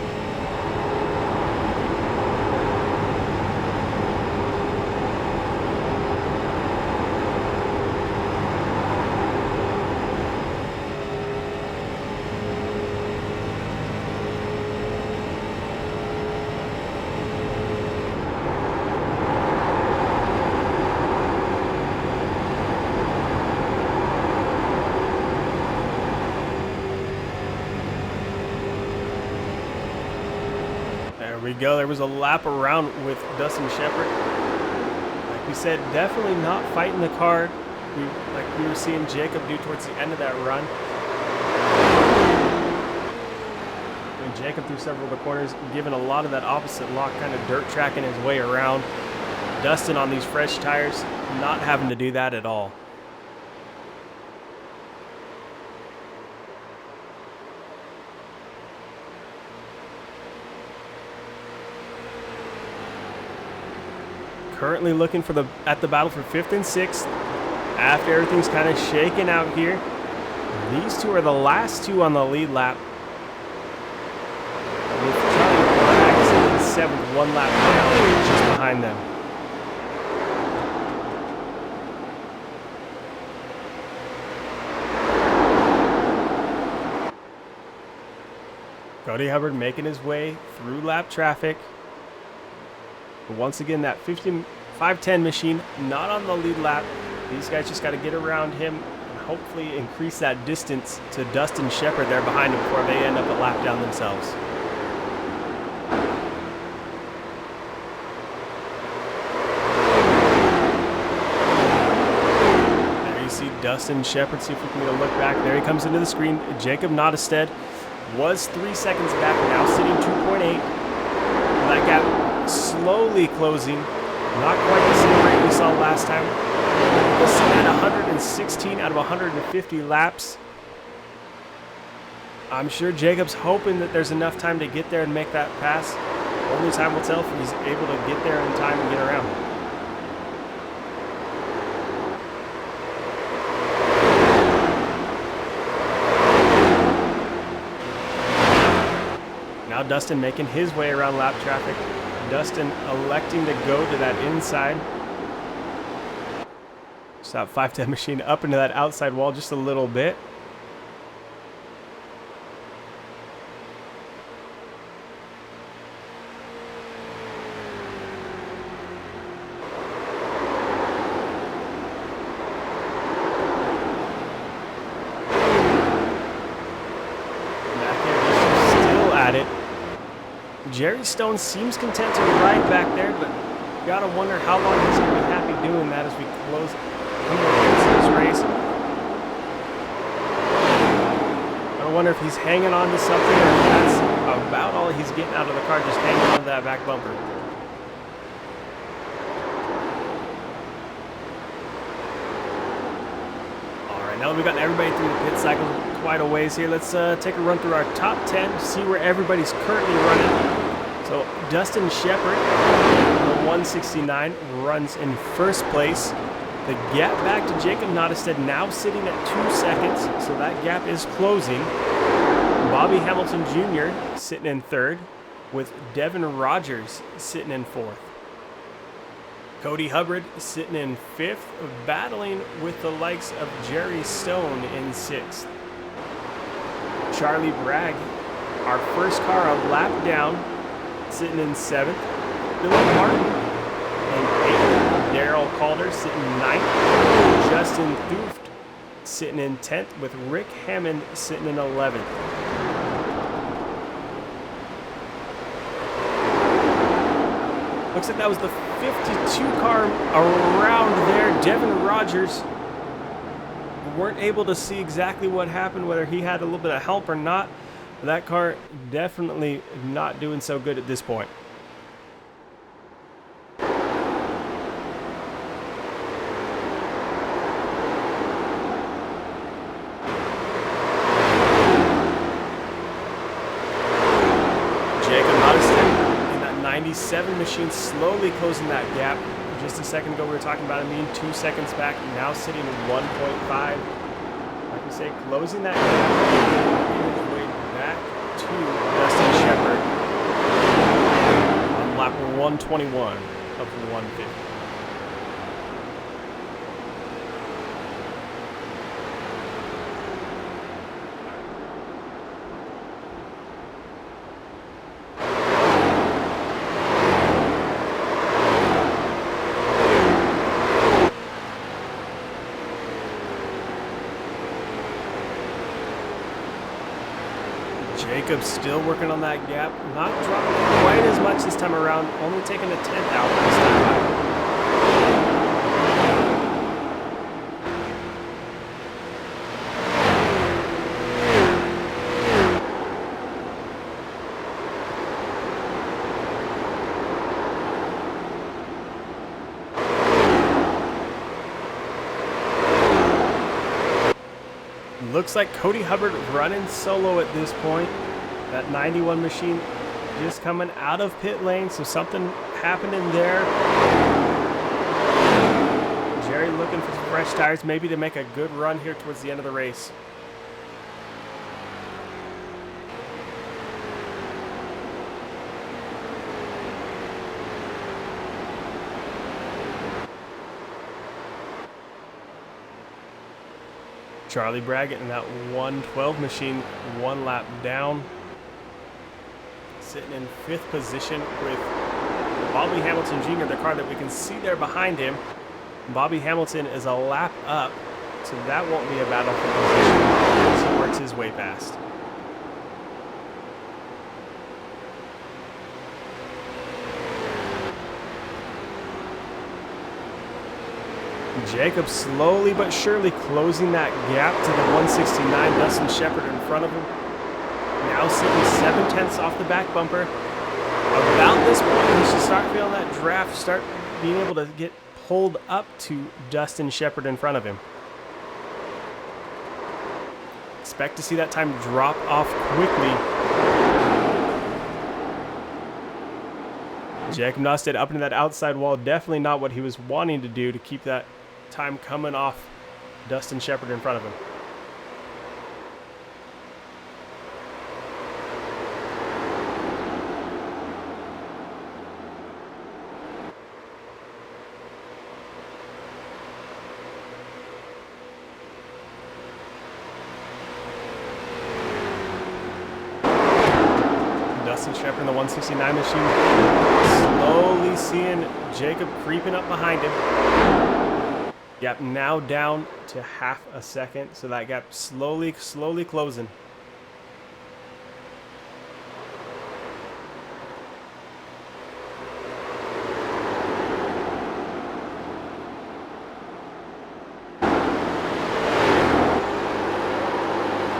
There we go. There was a lap around with Dustin Shepard. Like we said, definitely not fighting the car like we were seeing Jacob do towards the end of that run. And Jacob through several of the corners, giving a lot of that opposite lock, kind of dirt tracking his way around. Dustin on these fresh tires, not having to do that at all. Currently looking for at the battle for 5th and 6th after everything's kind of shaken out here. These two are the last two on the lead lap, with Charlie in 7th, 1 lap down, just behind them. Cody Hubbard making his way through lap traffic. But once again, that 510 machine not on the lead lap. These guys just got to get around him and hopefully increase that distance to Dustin Shepard there behind him before they end up a lap down themselves. Dustin Shepard, see if we can get a look back. There he comes into the screen. Jacob Nottestead was 3 seconds back, now sitting 2.8. That gap slowly closing. Not quite the same rate we saw last time. We'll see at 116 out of 150 laps. I'm sure Jacob's hoping that there's enough time to get there and make that pass. Only time will tell if he's able to get there in time and get around. Now Dustin making his way around lap traffic. Dustin electing to go to that inside. Just that 510 machine up into that outside wall just a little bit. Jerry Stone seems content to ride back there, but gotta wonder how long he's gonna be happy doing that as we close this race. I wonder if he's hanging on to something or if that's about all he's getting out of the car, just hanging on to that back bumper. All right, now that we've gotten everybody through the pit cycle quite a ways here, let's take a run through our top 10, see where everybody's currently running. So Dustin Shepard, the 169, runs in first place. The gap back to Jacob Nottestead now sitting at 2 seconds, so that gap is closing. Bobby Hamilton Jr. sitting in third, with Devin Rogers sitting in fourth. Cody Hubbard sitting in fifth, battling with the likes of Jerry Stone in sixth. Charlie Bragg, our first car a lap down, sitting in seventh. Billy Martin in eighth. Darrell Calder sitting ninth. Justin Thuft sitting in 10th, with Rick Hammond sitting in 11th. Looks like that was the 52 car around there. Devin Rogers, weren't able to see exactly what happened, whether he had a little bit of help or not. That car definitely not doing so good at this point. Jacob Nottestead in that 97 machine, slowly closing that gap. Just a second ago we were talking about him being 2 seconds back, now sitting at 1.5. Like we say, closing that gap. To Dustin Shepard on lap 121 of 150. Jacob's still working on that gap, not dropping quite as much this time around, only taking a 10th out this time. Looks like Cody Hubbard running solo at this point. That 91 machine just coming out of pit lane, so something happening there. Jerry looking for some fresh tires, maybe to make a good run here towards the end of the race. Charlie Bragg in that 112 machine, 1 lap down. Sitting in 5th position with Bobby Hamilton Jr., the car that we can see there behind him. Bobby Hamilton is a lap up, so that won't be a battle for position as he works his way past. Jacob slowly but surely closing that gap to the 169 Dustin Shepard in front of him. Now sitting 7/10 off the back bumper. About this point, he should start feeling that draft, start being able to get pulled up to Dustin Shepard in front of him. Expect to see that time drop off quickly. Jacob Nosted up into that outside wall, definitely not what he was wanting to do to keep that time coming off Dustin Shepard in front of him. Dustin Shepard in the 169 machine. Slowly seeing Jacob creeping up behind him. Gap now down to half a second, so that gap slowly closing.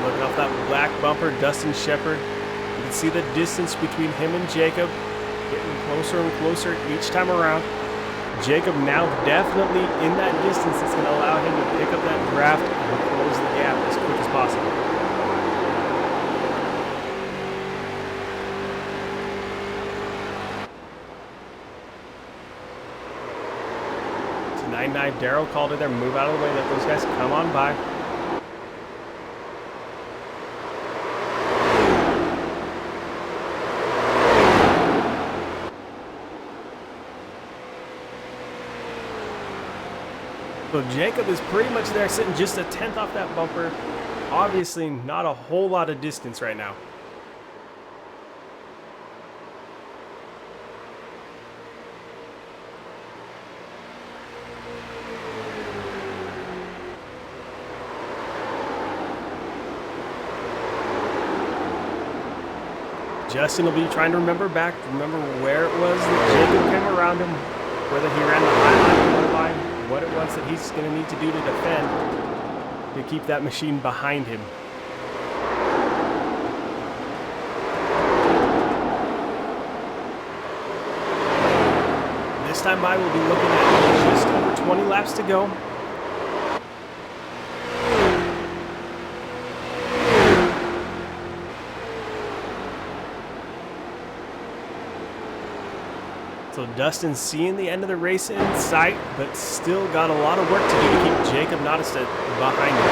Looking off that black bumper, Dustin Shepard. You can see the distance between him and Jacob getting closer and closer each time around. Jacob now definitely in that distance that's going to allow him to pick up that draft and close the gap as quick as possible. It's 9-9. Darryl called it there. Move out of the way. Let those guys come on by. So Jacob is pretty much there, sitting just a 10th off that bumper. Obviously not a whole lot of distance right now. Justin will be trying to remember where it was that Jacob came around him, whether he ran the high line or low line. What it was that he's going to need to do to defend to keep that machine behind him. This time by, we'll be looking at just over 20 laps to go. So Dustin seeing the end of the race in sight, but still got a lot of work to do to keep Jacob Nottestead behind him.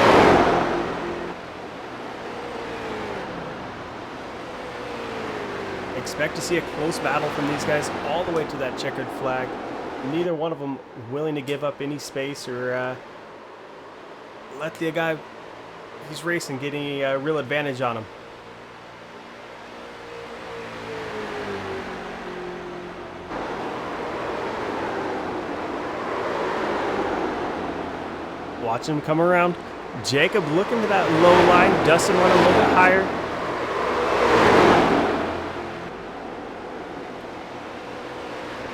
Expect to see a close battle from these guys all the way to that checkered flag. Neither one of them willing to give up any space or let the guy he's racing get any real advantage on him. Watch him come around. Jacob looking to that low line. Dustin running a little bit higher.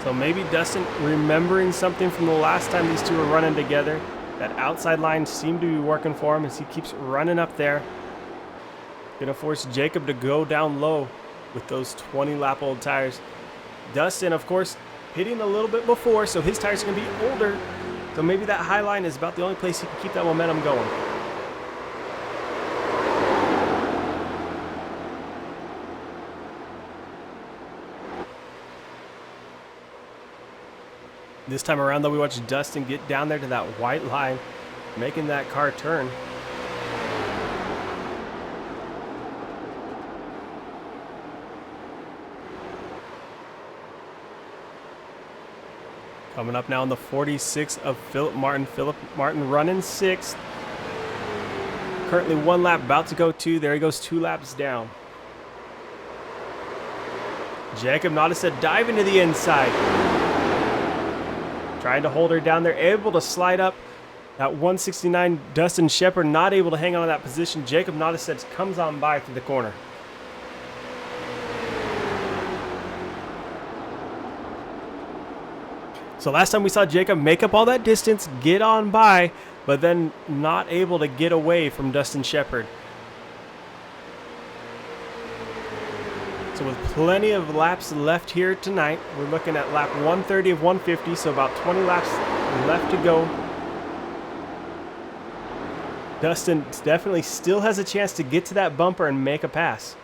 So maybe Dustin remembering something from the last time these two were running together. That outside line seemed to be working for him as he keeps running up there. Gonna force Jacob to go down low with those 20-lap-old tires. Dustin, of course, hitting a little bit before, so his tires are gonna be older. So maybe that high line is about the only place he can keep that momentum going. This time around, though, we watch Dustin get down there to that white line, making that car turn. Coming up now in the 46 of Philip Martin. Philip Martin running 6th. Currently 1 lap, about to go 2. There he goes, 2 laps down. Jacob Nottestead diving to the inside. Trying to hold her down there, able to slide up. That 169 Dustin Shepard not able to hang on to that position. Jacob Nottestead comes on by through the corner. So last time we saw Jacob make up all that distance, get on by, but then not able to get away from Dustin Shepard. So with plenty of laps left here tonight, we're looking at lap 130 of 150, so about 20 laps left to go. Dustin definitely still has a chance to get to that bumper and make a pass.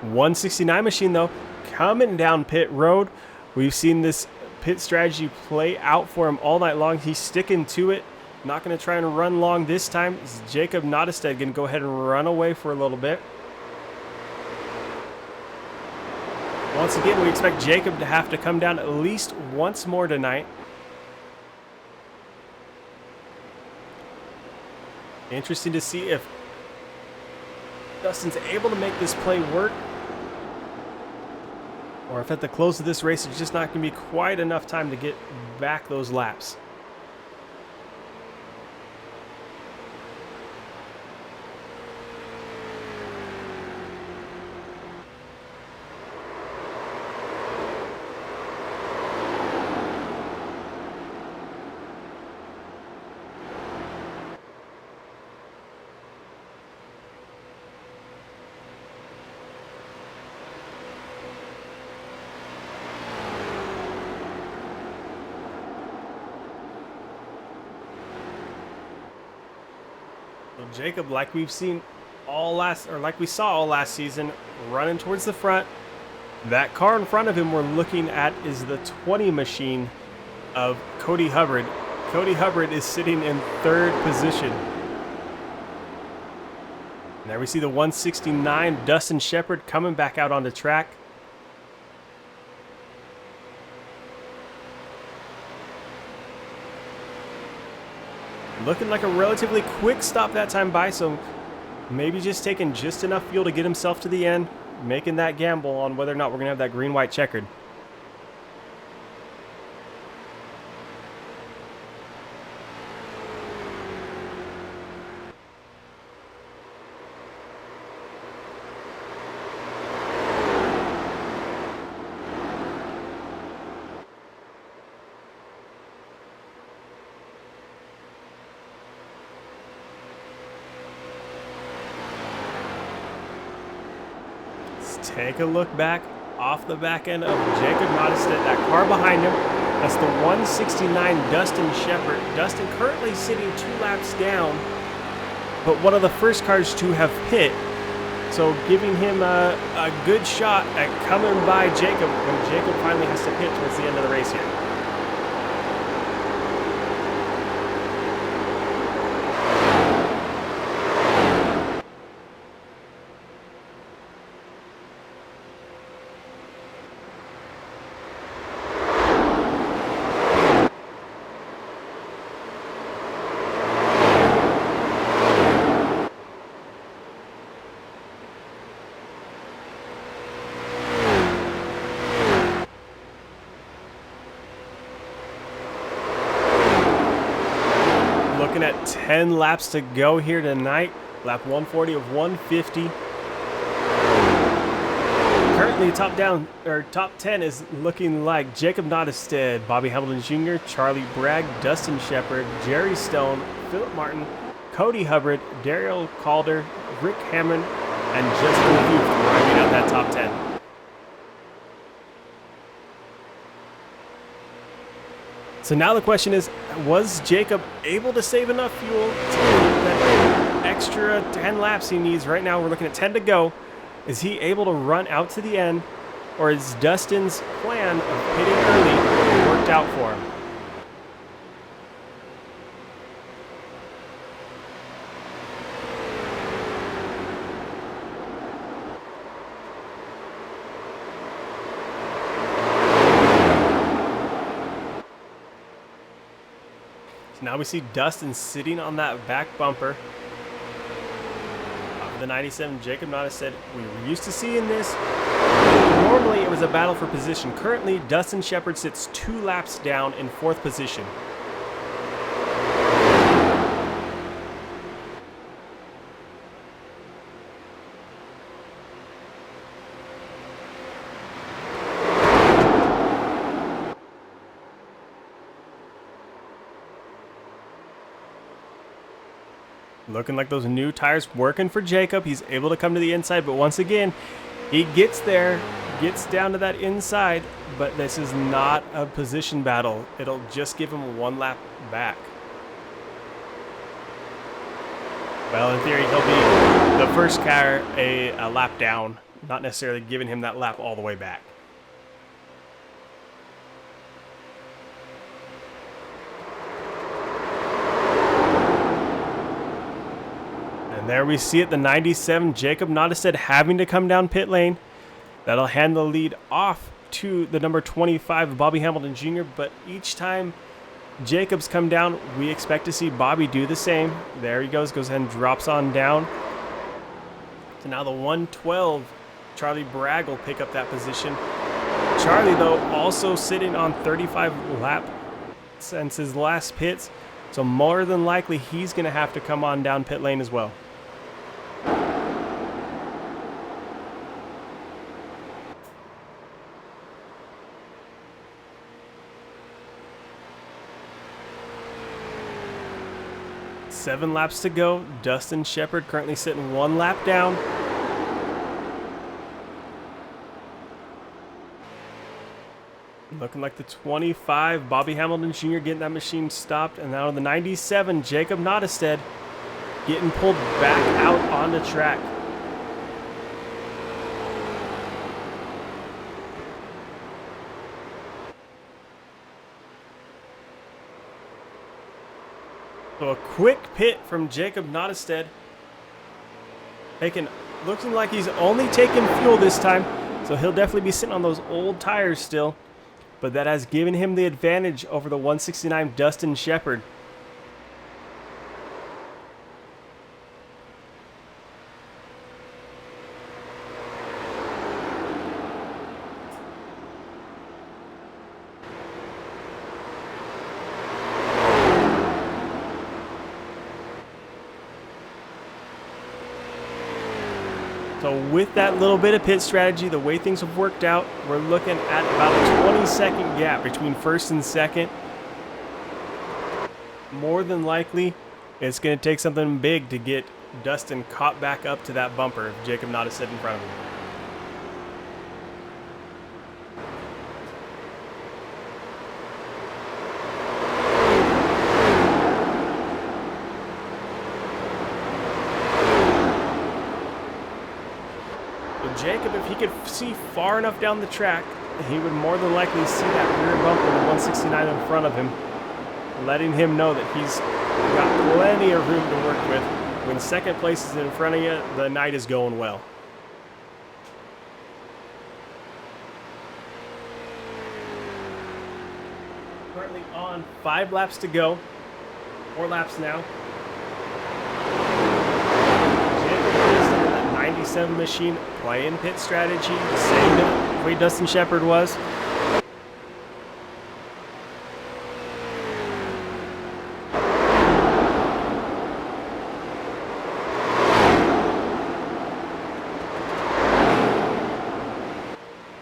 .169 machine though, coming down pit road. We've seen this pit strategy play out for him all night long. He's sticking to it. Not going to try and run long this time. It's Jacob Nottestead going to go ahead and run away for a little bit. Once again, we expect Jacob to have to come down at least once more tonight. Interesting to see if Dustin's able to make this play work, or if at the close of this race it's just not going to be quite enough time to get back those laps. Jacob, like we saw all last season, running towards the front. That car in front of him we're looking at is the 20 machine of Cody Hubbard. Cody Hubbard is sitting in third position. And there we see the 169 Dustin Shepard coming back out on the track. Looking like a relatively quick stop that time by, so maybe just taking just enough fuel to get himself to the end, making that gamble on whether or not we're going to have that green-white checkered. Take a look back off the back end of Jacob Nottestead, that car behind him. That's the 169 Dustin Shepard. Dustin currently sitting 2 laps down, but one of the first cars to have hit. So giving him a good shot at coming by Jacob when Jacob finally has to pit towards the end of the race here. Looking at 10 laps to go here tonight. Lap 140 of 150. Currently top 10 is looking like Jacob Nottestead, Bobby Hamilton Jr., Charlie Bragg, Dustin Shepard, Jerry Stone, Philip Martin, Cody Hubbard, Daryl Calder, Rick Hammond, and Justin Huth rounding out that top 10. So now the question is, was Jacob able to save enough fuel to that extra 10 laps he needs? Right now we're looking at 10 to go. Is he able to run out to the end, or is Dustin's plan of pitting early worked out for him? Now we see Dustin sitting on that back bumper of the 97 Jacob Nottestead. We were used to seeing this. Normally it was a battle for position. Currently, Dustin Shepard sits 2 laps down in 4th position. Looking like those new tires working for Jacob. He's able to come to the inside, but once again, he gets there, gets down to that inside, but this is not a position battle. It'll just give him one lap back. Well, in theory, he'll be the first car a lap down, not necessarily giving him that lap all the way back. And there we see it, the 97, Jacob Nottestead having to come down pit lane. That'll hand the lead off to the number 25, Bobby Hamilton Jr., but each time Jacob's come down, we expect to see Bobby do the same. There he goes ahead and drops on down. So now the 112, Charlie Bragg will pick up that position. Charlie, though, also sitting on 35 lap since his last pits, so more than likely he's going to have to come on down pit lane as well. Seven laps to go. Dustin Shepard currently sitting one lap down. Looking like the 25, Bobby Hamilton Jr. getting that machine stopped. And now the 97, Jacob Nottestead getting pulled back out on the track. So a quick pit from Jacob Nottestead. Looking like he's only taking fuel this time, so he'll definitely be sitting on those old tires still. But that has given him the advantage over the 169 Dustin Shepard. So with that little bit of pit strategy, the way things have worked out, we're looking at about a 20-second gap between first and second. More than likely, it's going to take something big to get Dustin caught back up to that bumper if Jacob Nottestead in front of him. Jacob, if he could see far enough down the track, he would more than likely see that rear bumper, the 169 in front of him, letting him know that he's got plenty of room to work with. When second place is in front of you, the night is going well. Currently on 5 laps to go. 4 laps now. 97 machine playing pit strategy, the same way Dustin Shepard was.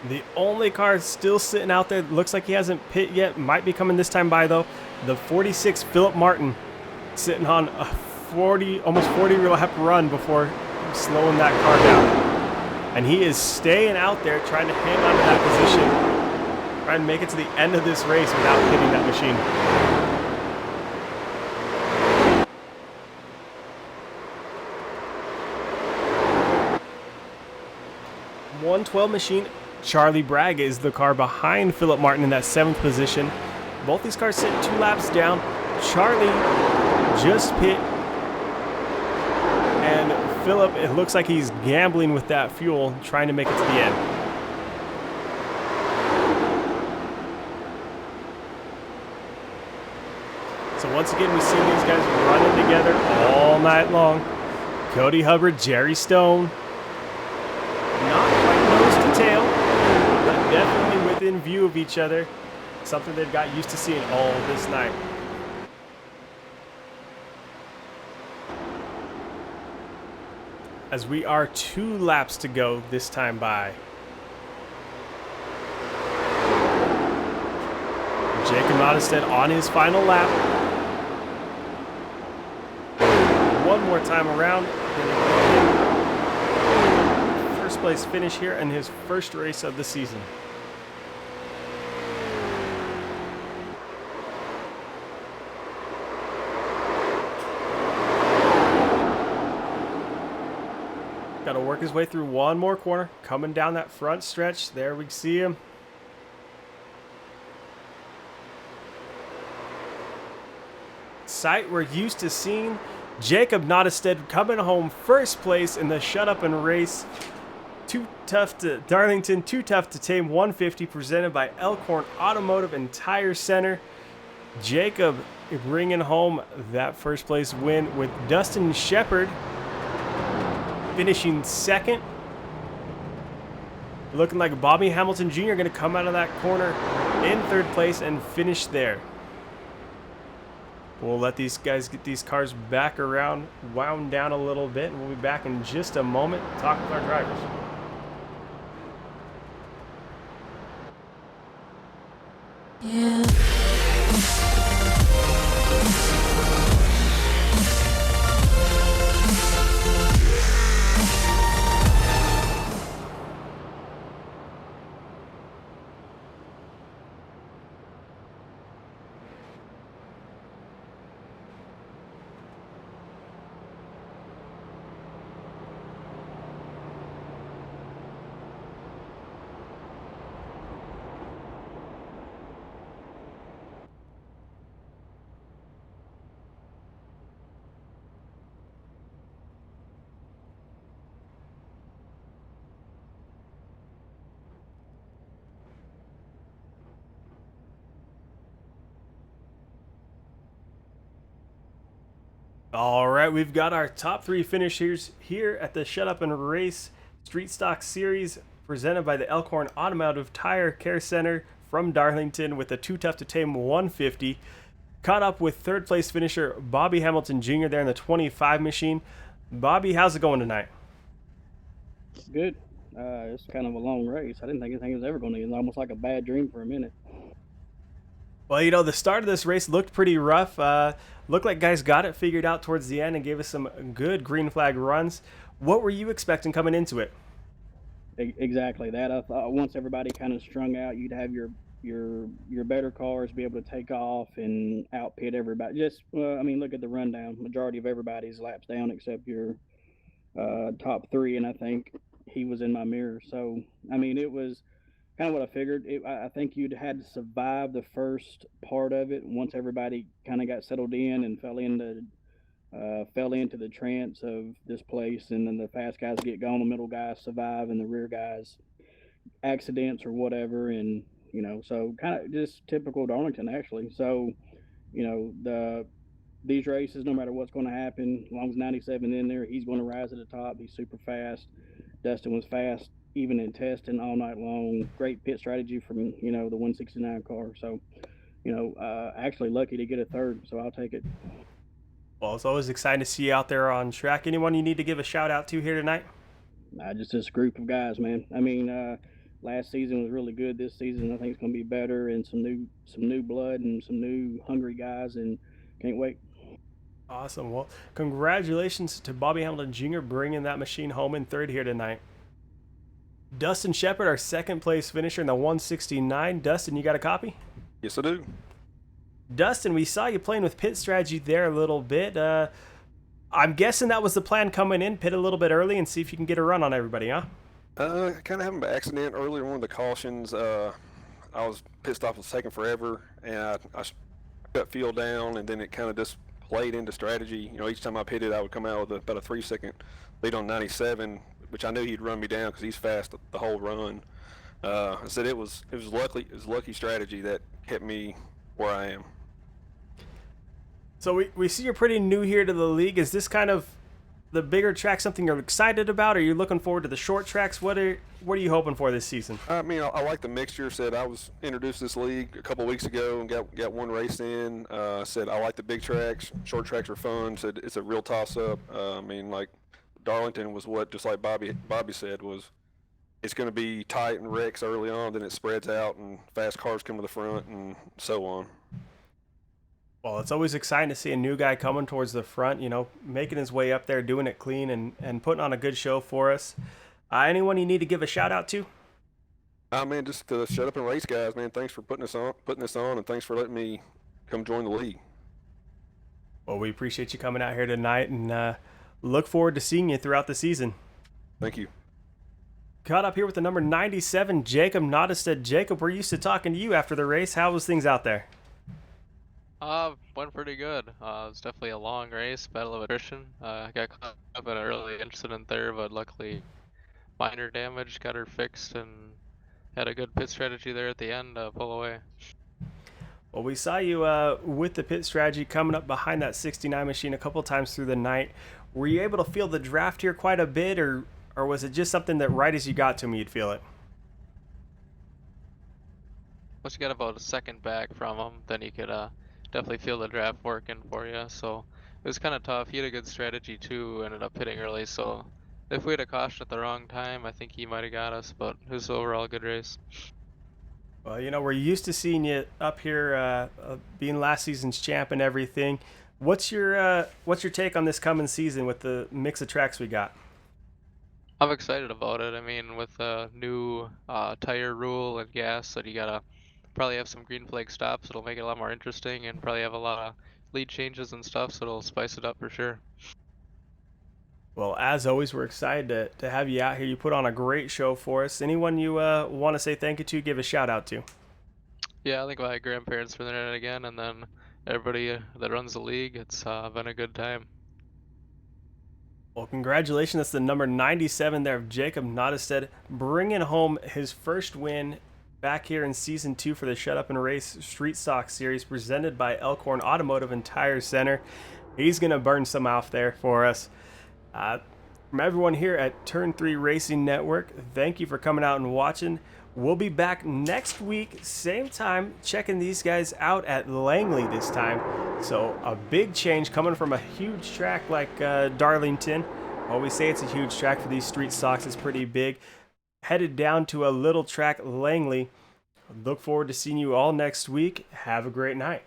The only car still sitting out there, looks like he hasn't pit yet, might be coming this time by though. The 46 Philip Martin sitting on a almost 40 lap run before slowing that car down. And he is staying out there trying to hang on to that position, trying to make it to the end of this race without hitting that machine. .112 machine, Charlie Bragg is the car behind Philip Martin in that 7th position. Both these cars sit 2 laps down. Charlie just pit, and Philip, it looks like he's gambling with that fuel, trying to make it to the end. So once again, we see these guys running together all night long. Cody Hubbard, Jerry Stone, not quite nose to tail, but definitely within view of each other. Something they've got used to seeing all this night. As we are 2 laps to go this time by. Jacob Nottestead on his final lap. one more time around. First place finish here in his first race of the season. Got to work his way through one more corner, coming down that front stretch. There we see him. Sight we're used to seeing. Jacob Nottestead coming home first place in the Shut Up and Race. Too Tough to Darlington, Too Tough to Tame 150 presented by Elkhorn Automotive and Tire Center. Jacob bringing home that first place win with Dustin Shepard finishing second. Looking like Bobby Hamilton Jr. going to come out of that corner in third place and finish there. We'll let these guys get these cars back around, wound down a little bit, and we'll be back in just a moment to talk with our drivers. All right, we've got our top three finishers here at the Shut Up and Race Street Stock Series presented by the Elkhorn Automotive Tire Care Center from Darlington with a Too Tough to Tame 150. Caught up with third place finisher Bobby Hamilton Jr. there in the 25 machine. Bobby, how's it going tonight? Good. It's kind of a long race. I didn't think anything was ever going to end. It was almost like a bad dream for a minute. Well, you know, the start of this race looked pretty rough. Looked like guys got it figured out towards the end and gave us some good green flag runs. What were you expecting coming into it? Exactly that. I thought once everybody kind of strung out, you'd have your better cars be able to take off and outpit everybody. Just, I mean, look at the rundown. Majority of everybody's laps down except your top three, and I think he was in my mirror. So, I mean, it was kind of what I figured. I think you'd had to survive the first part of it. Once everybody kind of got settled in and fell into the trance of this place, and then the fast guys get going, the middle guys survive, and the rear guys accidents or whatever, and so kind of just typical Darlington actually. So, these races, no matter what's going to happen, as long as 97 in there, he's going to rise to the top. He's super fast. Dustin was fast even in testing all night long. Great pit strategy from the 169 car. So, actually lucky to get a third. So I'll take it. Well, it's always exciting to see you out there on track. Anyone you need to give a shout out to here tonight? Just this group of guys, man. I mean, last season was really good. This season I think it's going to be better, and some new blood and some new hungry guys, and can't wait. Awesome. Well, congratulations to Bobby Hamilton Jr. bringing that machine home in third here tonight. Dustin Shepard, our second place finisher in the 169. Dustin, you got a copy? Yes, I do. Dustin, we saw you playing with pit strategy there a little bit. I'm guessing that was the plan coming in, pit a little bit early and see if you can get a run on everybody, huh? Kind of having an accident earlier, one of the cautions. I was pissed off, it was taking forever, and I cut fuel down, and then it kind of just played into strategy. Each time I pitted, I would come out with about a 3-second lead on 97, which I knew he'd run me down because he's fast the whole run. I said it was lucky strategy that kept me where I am. So we see you're pretty new here to the league. Is this kind of the bigger track something you're excited about? Are you looking forward to the short tracks? What are you hoping for this season? I mean, I like the mixture. Said I was introduced to this league a couple of weeks ago and got one race in. Said I like the big tracks. Short tracks are fun. Said it's a real toss-up. I mean, like Darlington was just like Bobby said, it's going to be tight and wrecks early on, then it spreads out and fast cars come to the front and so on. Well, Well, it's always exciting to see a new guy coming towards the front, making his way up there, doing it clean, and putting on a good show for us. Anyone you need to give a shout out to? Man, just shut up and race, guys, man. Thanks for putting this on, and thanks for letting me come join the league. Well, we appreciate you coming out here tonight, and look forward to seeing you throughout the season. Thank you. Caught up here with the number 97, Jacob Nottestead. Jacob, we're used to talking to you after the race. How was things out there? Went pretty good. It was definitely a long race, battle of attrition. I got caught up in an early incident there, but luckily minor damage, got her fixed, and had a good pit strategy there at the end to pull away. Well, we saw you with the pit strategy coming up behind that 69 machine a couple times through the night. Were you able to feel the draft here quite a bit, or was it just something that right as you got to me, you'd feel it? Once you got about a second back from him, then you could definitely feel the draft working for you. So it was kind of tough. He had a good strategy too, ended up hitting early. So if we had a caution at the wrong time, I think he might have got us, but it was overall a good race. Well, we're used to seeing you up here being last season's champ and everything. What's your take on this coming season with the mix of tracks we got? I'm excited about it. I mean, with the new tire rule and gas, that you gotta probably have some green flag stops. It'll make it a lot more interesting, and probably have a lot of lead changes and stuff, so it'll spice it up for sure. Well, as always, we're excited to have you out here. You put on a great show for us. Anyone you want to say thank you to, give a shout out to? Yeah, I think my grandparents for there again, and then everybody that runs the league. It's been a good time. Well, congratulations. That's the number 97 there of Jacob Nottestead, bringing home his first win back here in Season 2 for the Shut Up and Race Street Stock Series presented by Elkhorn Automotive and Tire Center. He's going to burn some off there for us. From everyone here at Turn 3 Racing Network, thank you for coming out and watching. We'll be back next week, same time, checking these guys out at Langley this time. So a big change coming from a huge track like Darlington. Well, we say it's a huge track for these street stocks. It's pretty big. Headed down to a little track, Langley. Look forward to seeing you all next week. Have a great night.